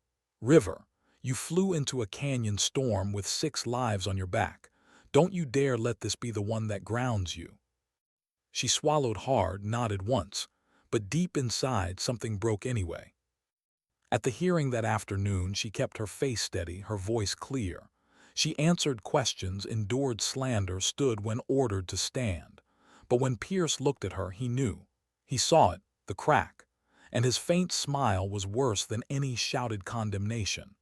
"River, you flew into a canyon storm with 6 lives on your back. Don't you dare let this be the one that grounds you." She swallowed hard, nodded once, but deep inside something broke anyway. At the hearing that afternoon, she kept her face steady, her voice clear. She answered questions, endured slander, stood when ordered to stand. But when Pierce looked at her, he knew. He saw it, the crack, and his faint smile was worse than any shouted condemnation.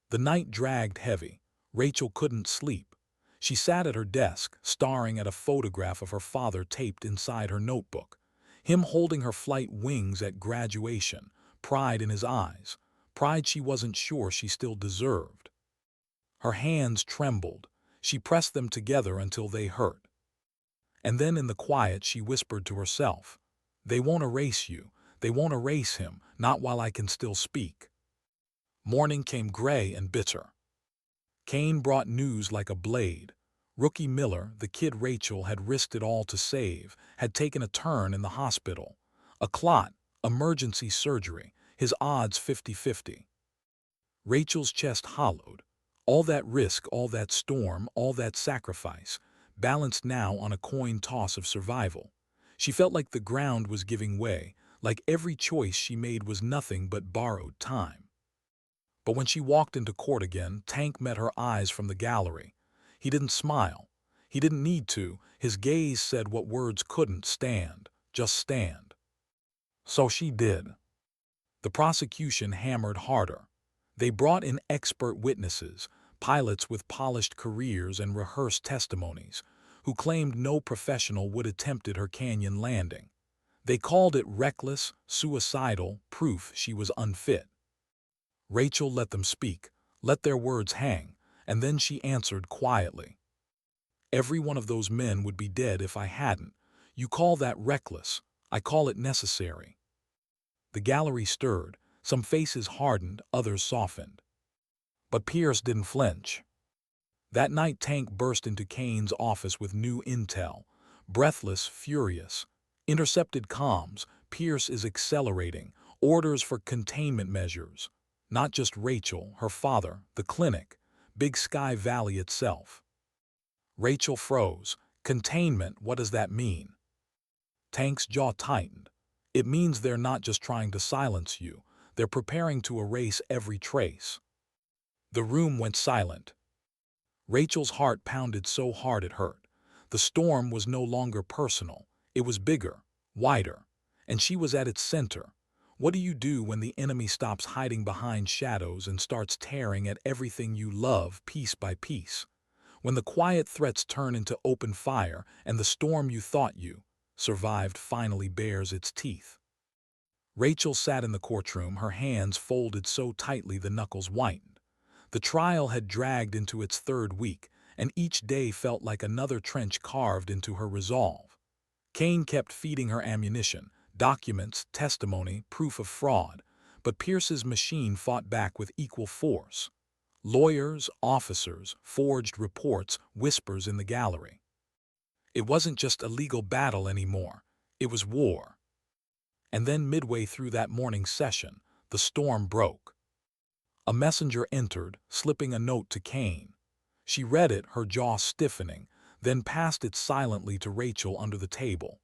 The night dragged heavy. Rachel couldn't sleep. She sat at her desk, staring at a photograph of her father taped inside her notebook. Him holding her flight wings at graduation, pride in his eyes, pride she wasn't sure she still deserved. Her hands trembled. She pressed them together until they hurt. And then in the quiet she whispered to herself, "They won't erase you. They won't erase him, not while I can still speak." Morning came gray and bitter. Kane brought news like a blade. Rookie Miller, the kid Rachel had risked it all to save, had taken a turn in the hospital. A clot, emergency surgery, his odds 50-50. Rachel's chest hollowed. All that risk, all that storm, all that sacrifice, balanced now on a coin toss of survival. She felt like the ground was giving way, like every choice she made was nothing but borrowed time. But when she walked into court again, Tank met her eyes from the gallery. He didn't smile. He didn't need to. His gaze said what words couldn't: stand, just stand. So she did. The prosecution hammered harder. They brought in expert witnesses, pilots with polished careers and rehearsed testimonies, who claimed no professional would attempted her canyon landing. They called it reckless, suicidal, proof she was unfit. Rachel let them speak, let their words hang, and then she answered quietly. "Every one of those men would be dead if I hadn't. You call that reckless. I call it necessary." The gallery stirred. Some faces hardened, others softened. But Pierce didn't flinch. That night, Tank burst into Kane's office with new intel. Breathless, furious. Intercepted comms. Pierce is accelerating. Orders for containment measures. Not just Rachel, her father, the clinic, Big Sky Valley itself. Rachel froze. Containment, what does that mean? Tank's jaw tightened. It means they're not just trying to silence you. They're preparing to erase every trace. The room went silent. Rachel's heart pounded so hard it hurt. The storm was no longer personal. It was bigger, wider, and she was at its center. What do you do when the enemy stops hiding behind shadows and starts tearing at everything you love piece by piece? When the quiet threats turn into open fire and the storm you thought you survived finally bares its teeth. Rachel sat in the courtroom, her hands folded so tightly the knuckles whitened. The trial had dragged into its third week, and each day felt like another trench carved into her resolve. Kane kept feeding her ammunition, documents, testimony, proof of fraud, but Pierce's machine fought back with equal force. Lawyers, officers, forged reports, whispers in the gallery. It wasn't just a legal battle anymore. It was war. And then midway through that morning session, the storm broke. A messenger entered, slipping a note to Kane. She read it, her jaw stiffening, then passed it silently to Rachel under the table.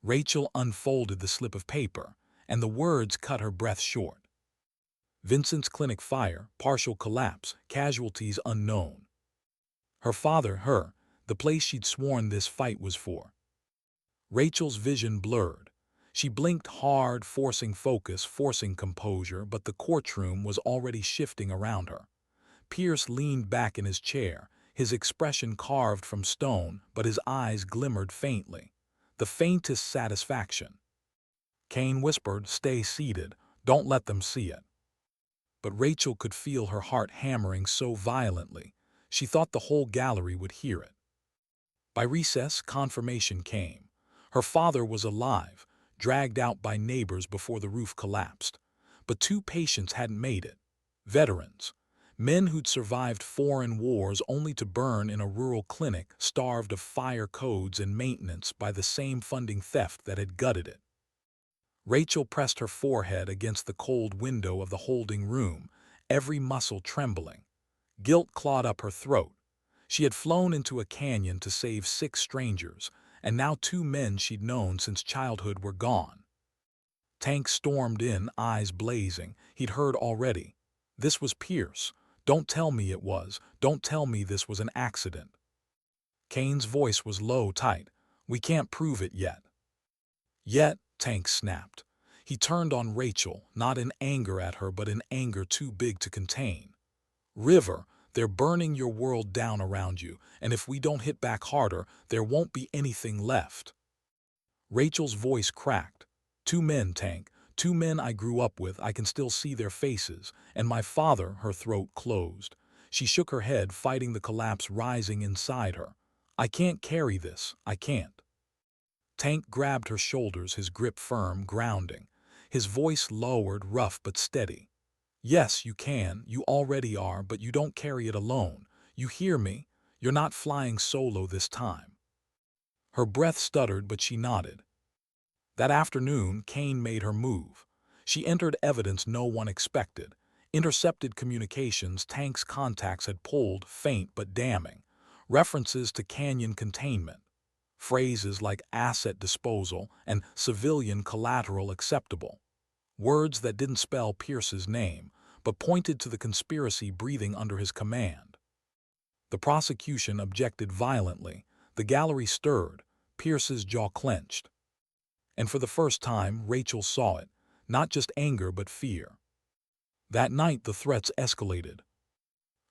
Rachel unfolded the slip of paper, and the words cut her breath short. Vincent's clinic fire, partial collapse, casualties unknown. Her father, the place she'd sworn this fight was for. Rachel's vision blurred. She blinked hard, forcing focus, forcing composure, but the courtroom was already shifting around her. Pierce leaned back in his chair, his expression carved from stone, but his eyes glimmered faintly. The faintest satisfaction. Kane whispered, "Stay seated. Don't let them see it." But Rachel could feel her heart hammering so violently, she thought the whole gallery would hear it. By recess, confirmation came. Her father was alive, dragged out by neighbors before the roof collapsed. But two patients hadn't made it. Veterans. Men who'd survived foreign wars only to burn in a rural clinic starved of fire codes and maintenance by the same funding theft that had gutted it. Rachel pressed her forehead against the cold window of the holding room, every muscle trembling. Guilt clawed up her throat. She had flown into a canyon to save 6 strangers, and now 2 men she'd known since childhood were gone. Tank stormed in, eyes blazing. He'd heard already. This was Pierce. Don't tell me it was. Don't tell me this was an accident. Kane's voice was low, tight. We can't prove it yet. Yet, Tank snapped. He turned on Rachel, not in anger at her, but in anger too big to contain. River, they're burning your world down around you, and if we don't hit back harder, there won't be anything left. Rachel's voice cracked. 2 men, Tank. 2 men I grew up with. I can still see their faces. And my father, her throat closed. She shook her head, fighting the collapse rising inside her. I can't carry this. I can't. Tank grabbed her shoulders, his grip firm, grounding. His voice lowered, rough but steady. Yes, you can. You already are, but you don't carry it alone. You hear me? You're not flying solo this time. Her breath stuttered, but she nodded. That afternoon, Kane made her move. She entered evidence no one expected. Intercepted communications Tank's contacts had pulled, faint but damning. References to canyon containment. Phrases like asset disposal and civilian collateral acceptable. Words that didn't spell Pierce's name, but pointed to the conspiracy breathing under his command. The prosecution objected violently. The gallery stirred. Pierce's jaw clenched. And for the first time, Rachel saw it. Not just anger, but fear. That night, the threats escalated.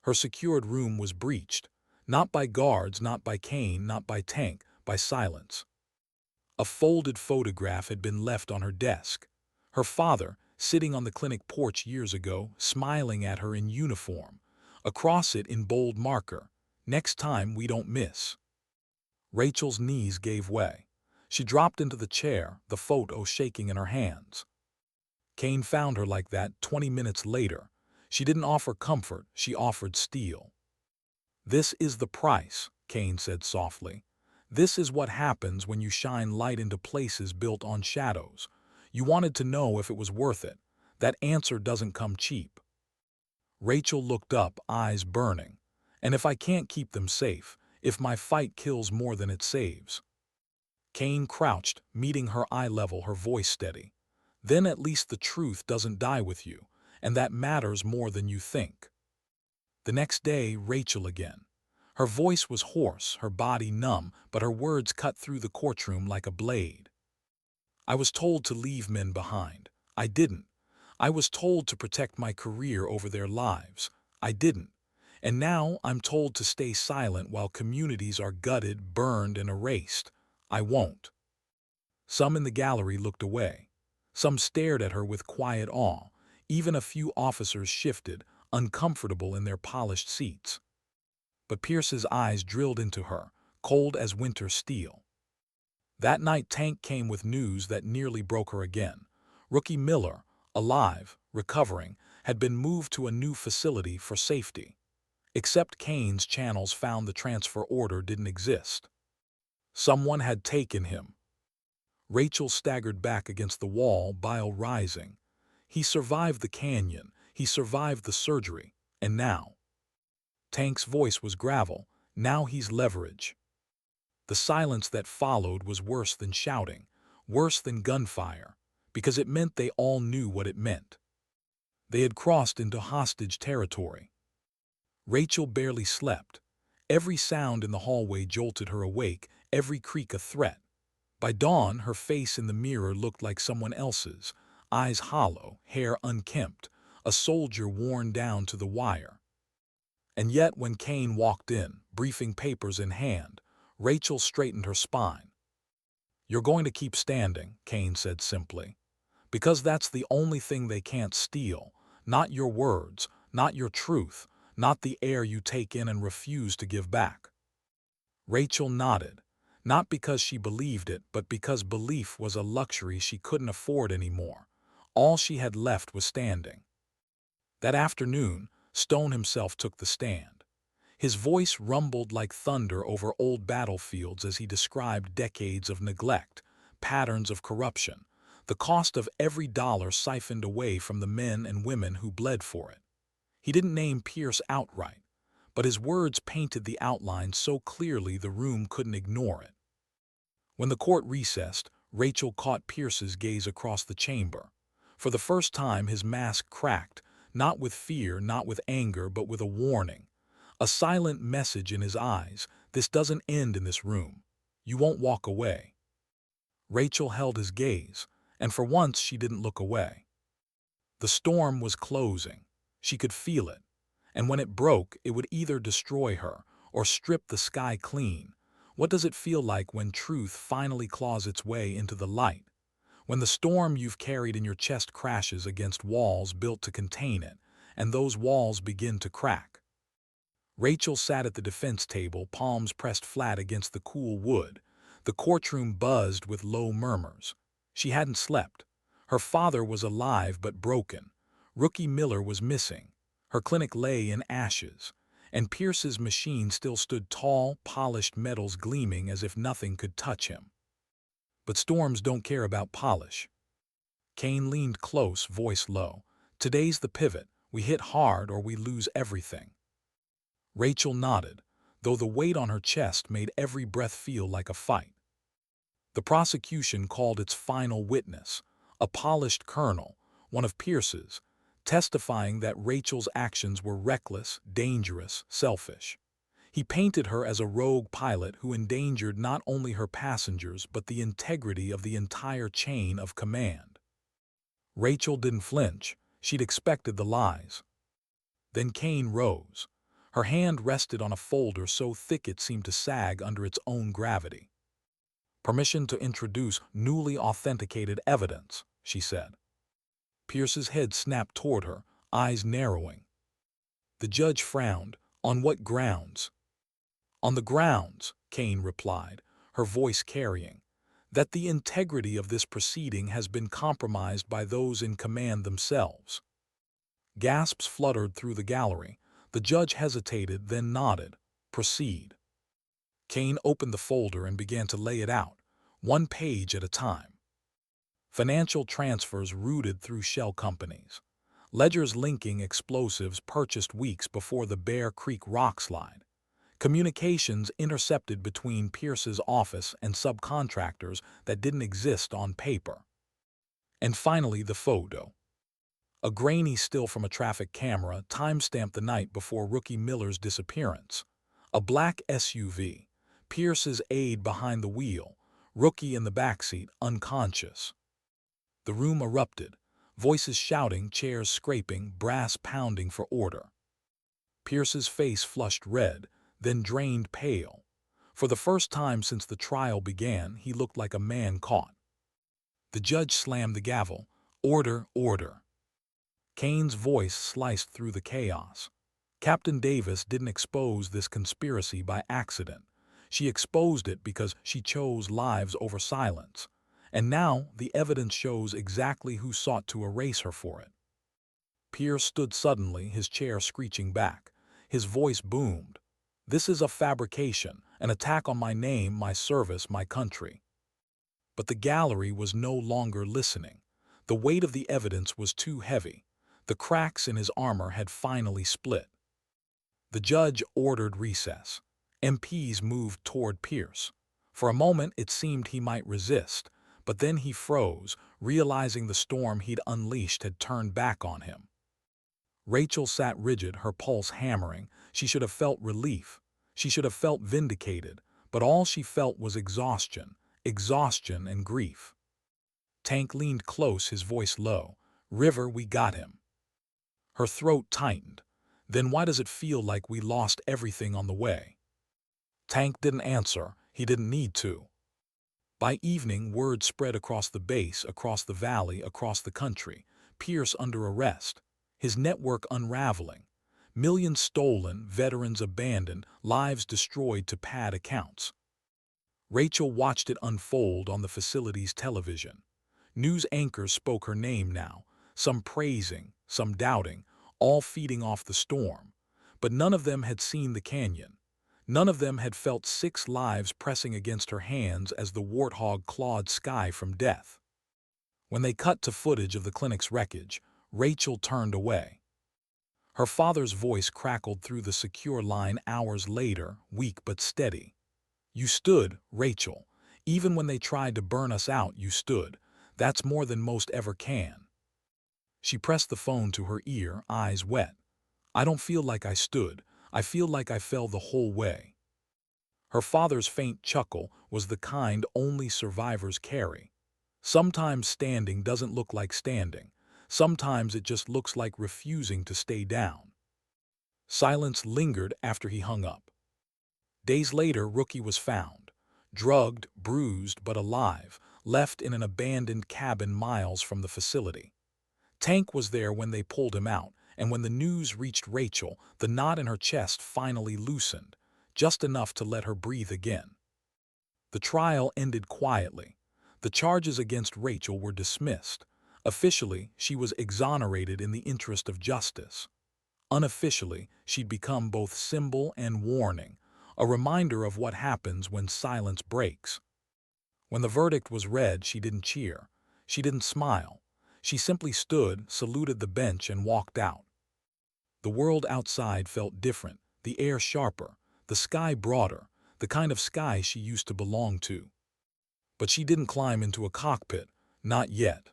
Her secured room was breached. Not by guards, not by Kane, not by Tank, by silence. A folded photograph had been left on her desk. Her father, sitting on the clinic porch years ago, smiling at her in uniform. Across it in bold marker, "Next time we don't miss." Rachel's knees gave way. She dropped into the chair, the photo shaking in her hands. Kane found her like that 20 minutes later. She didn't offer comfort, she offered steel. "This is the price," Kane said softly. "This is what happens when you shine light into places built on shadows. You wanted to know if it was worth it. That answer doesn't come cheap." Rachel looked up, eyes burning. "And if I can't keep them safe, if my fight kills more than it saves?" Kane crouched, meeting her eye level, her voice steady. "Then at least the truth doesn't die with you, and that matters more than you think." The next day, Rachel again. Her voice was hoarse, her body numb, but her words cut through the courtroom like a blade. "I was told to leave men behind. I didn't. I was told to protect my career over their lives. I didn't. And now I'm told to stay silent while communities are gutted, burned, and erased. I won't." Some in the gallery looked away. Some stared at her with quiet awe. Even a few officers shifted, uncomfortable in their polished seats. But Pierce's eyes drilled into her, cold as winter steel. That night Tank came with news that nearly broke her again. Rookie Miller, alive, recovering, had been moved to a new facility for safety. Except Kane's channels found the transfer order didn't exist. Someone had taken him. Rachel staggered back against the wall, bile rising. He survived the canyon, he survived the surgery, and now? Tank's voice was gravel, now he's leverage. The silence that followed was worse than shouting, worse than gunfire, because it meant they all knew what it meant. They had crossed into hostage territory. Rachel barely slept. Every sound in the hallway jolted her awake, every creak a threat. By dawn, her face in the mirror looked like someone else's, eyes hollow, hair unkempt, a soldier worn down to the wire. And yet when Kane walked in, briefing papers in hand, Rachel straightened her spine. "You're going to keep standing," Kane said simply. "Because that's the only thing they can't steal. Not your words, not your truth, not the air you take in and refuse to give back." Rachel nodded, not because she believed it, but because belief was a luxury she couldn't afford anymore. All she had left was standing. That afternoon, Stone himself took the stand. His voice rumbled like thunder over old battlefields as he described decades of neglect, patterns of corruption, the cost of every dollar siphoned away from the men and women who bled for it. He didn't name Pierce outright, but his words painted the outline so clearly the room couldn't ignore it. When the court recessed, Rachel caught Pierce's gaze across the chamber. For the first time his mask cracked, not with fear, not with anger, but with a warning. A silent message in his eyes: "This doesn't end in this room. You won't walk away." Rachel held his gaze, and for once she didn't look away. The storm was closing. She could feel it. And when it broke, it would either destroy her or strip the sky clean. What does it feel like when truth finally claws its way into the light? When the storm you've carried in your chest crashes against walls built to contain it, and those walls begin to crack? Rachel sat at the defense table, palms pressed flat against the cool wood. The courtroom buzzed with low murmurs. She hadn't slept. Her father was alive but broken. Rookie Miller was missing. Her clinic lay in ashes. And Pierce's machine still stood tall, polished metals gleaming as if nothing could touch him. But storms don't care about polish. Kane leaned close, voice low. "Today's the pivot. We hit hard or we lose everything." Rachel nodded, though the weight on her chest made every breath feel like a fight. The prosecution called its final witness, a polished colonel, one of Pierce's, testifying that Rachel's actions were reckless, dangerous, selfish. He painted her as a rogue pilot who endangered not only her passengers but the integrity of the entire chain of command. Rachel didn't flinch. She'd expected the lies. Then Kane rose. Her hand rested on a folder so thick it seemed to sag under its own gravity. "Permission to introduce newly authenticated evidence," she said. Pierce's head snapped toward her, eyes narrowing. The judge frowned. "On what grounds?" "On the grounds," Kane replied, her voice carrying, "that the integrity of this proceeding has been compromised by those in command themselves." Gasps fluttered through the gallery. The judge hesitated, then nodded. Proceed. Kane opened the folder and began to lay it out, one page at a time. Financial transfers routed through shell companies. Ledgers linking explosives purchased weeks before the Bear Creek rockslide. Communications intercepted between Pierce's office and subcontractors that didn't exist on paper. And finally, the photo. A grainy still from a traffic camera timestamped the night before Rookie Miller's disappearance. A black SUV. Pierce's aide behind the wheel. Rookie in the backseat, unconscious. The room erupted. Voices shouting, chairs scraping, brass pounding for order. Pierce's face flushed red, then drained pale. For the first time since the trial began, he looked like a man caught. The judge slammed the gavel. Order, order. Kane's voice sliced through the chaos. Captain Davis didn't expose this conspiracy by accident. She exposed it because she chose lives over silence. And now the evidence shows exactly who sought to erase her for it. Pierce stood suddenly, his chair screeching back. His voice boomed. This is a fabrication, an attack on my name, my service, my country. But the gallery was no longer listening. The weight of the evidence was too heavy. The cracks in his armor had finally split. The judge ordered recess. MPs moved toward Pierce. For a moment it seemed he might resist, but then he froze, realizing the storm he'd unleashed had turned back on him. Rachel sat rigid, her pulse hammering. She should have felt relief. She should have felt vindicated, but all she felt was exhaustion and grief. Tank leaned close, his voice low. River, we got him. Her throat tightened. Then why does it feel like we lost everything on the way? Tank didn't answer. He didn't need to. By evening, word spread across the base, across the valley, across the country. Pierce under arrest. His network unraveling. Millions stolen, veterans abandoned, lives destroyed to pad accounts. Rachel watched it unfold on the facility's television. News anchors spoke her name now, some praising, some doubting, all feeding off the storm. But none of them had seen the canyon. None of them had felt 6 lives pressing against her hands as the warthog clawed sky from death. When they cut to footage of the clinic's wreckage, Rachel turned away. Her father's voice crackled through the secure line hours later, weak but steady. You stood, Rachel. Even when they tried to burn us out, you stood. That's more than most ever can. She pressed the phone to her ear, eyes wet. I don't feel like I stood. I feel like I fell the whole way. Her father's faint chuckle was the kind only survivors carry. Sometimes standing doesn't look like standing. Sometimes it just looks like refusing to stay down. Silence lingered after he hung up. Days later, Rookie was found. Drugged, bruised, but alive, left in an abandoned cabin miles from the facility. Tank was there when they pulled him out, and when the news reached Rachel, the knot in her chest finally loosened, just enough to let her breathe again. The trial ended quietly. The charges against Rachel were dismissed. Officially, she was exonerated in the interest of justice. Unofficially, she'd become both symbol and warning, a reminder of what happens when silence breaks. When the verdict was read, she didn't cheer. She didn't smile. She simply stood, saluted the bench, and walked out. The world outside felt different, the air sharper, the sky broader, the kind of sky she used to belong to. But she didn't climb into a cockpit, not yet.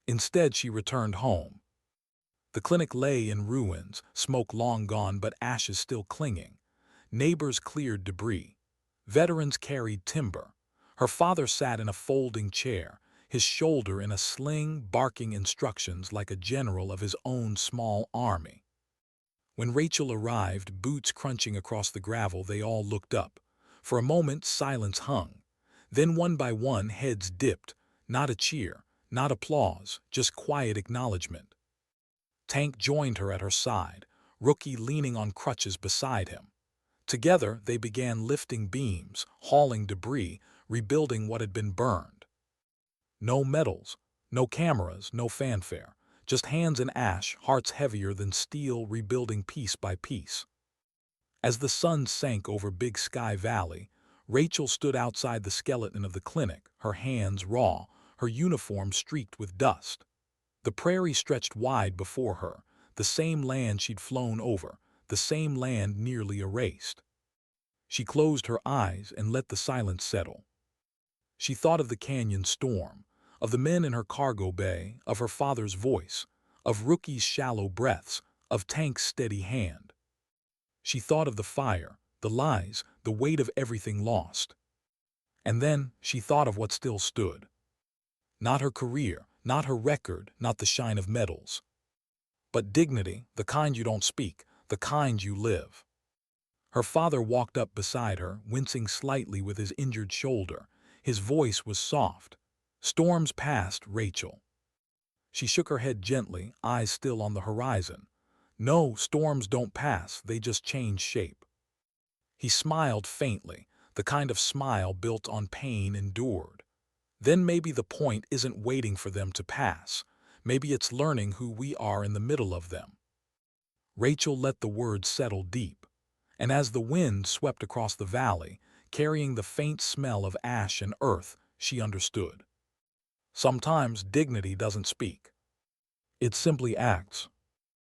Instead, she returned home. The clinic lay in ruins, smoke long gone but ashes still clinging. Neighbors cleared debris. Veterans carried timber. Her father sat in a folding chair, his shoulder in a sling, barking instructions like a general of his own small army. When Rachel arrived, boots crunching across the gravel, they all looked up. For a moment, silence hung. Then one by one, heads dipped. Not a cheer, not applause, just quiet acknowledgement. Tank joined her at her side, Rookie leaning on crutches beside him. Together, they began lifting beams, hauling debris, rebuilding what had been burned. No medals, no cameras, no fanfare. Just hands in ash, hearts heavier than steel, rebuilding piece by piece. As the sun sank over Big Sky Valley, Rachel stood outside the skeleton of the clinic, her hands raw, her uniform streaked with dust. The prairie stretched wide before her, the same land she'd flown over, the same land nearly erased. She closed her eyes and let the silence settle. She thought of the canyon storm, of the men in her cargo bay, of her father's voice, of Rookie's shallow breaths, of Tank's steady hand. She thought of the fire, the lies, the weight of everything lost. And then she thought of what still stood. Not her career, not her record, not the shine of medals. But dignity, the kind you don't speak, the kind you live. Her father walked up beside her, wincing slightly with his injured shoulder. His voice was soft. "Storms passed, Rachel." She shook her head gently, eyes still on the horizon. "No, storms don't pass, they just change shape." He smiled faintly, the kind of smile built on pain endured. Then maybe the point isn't waiting for them to pass. Maybe it's learning who we are in the middle of them. Rachel let the words settle deep, and as the wind swept across the valley, carrying the faint smell of ash and earth, she understood. Sometimes dignity doesn't speak. It simply acts.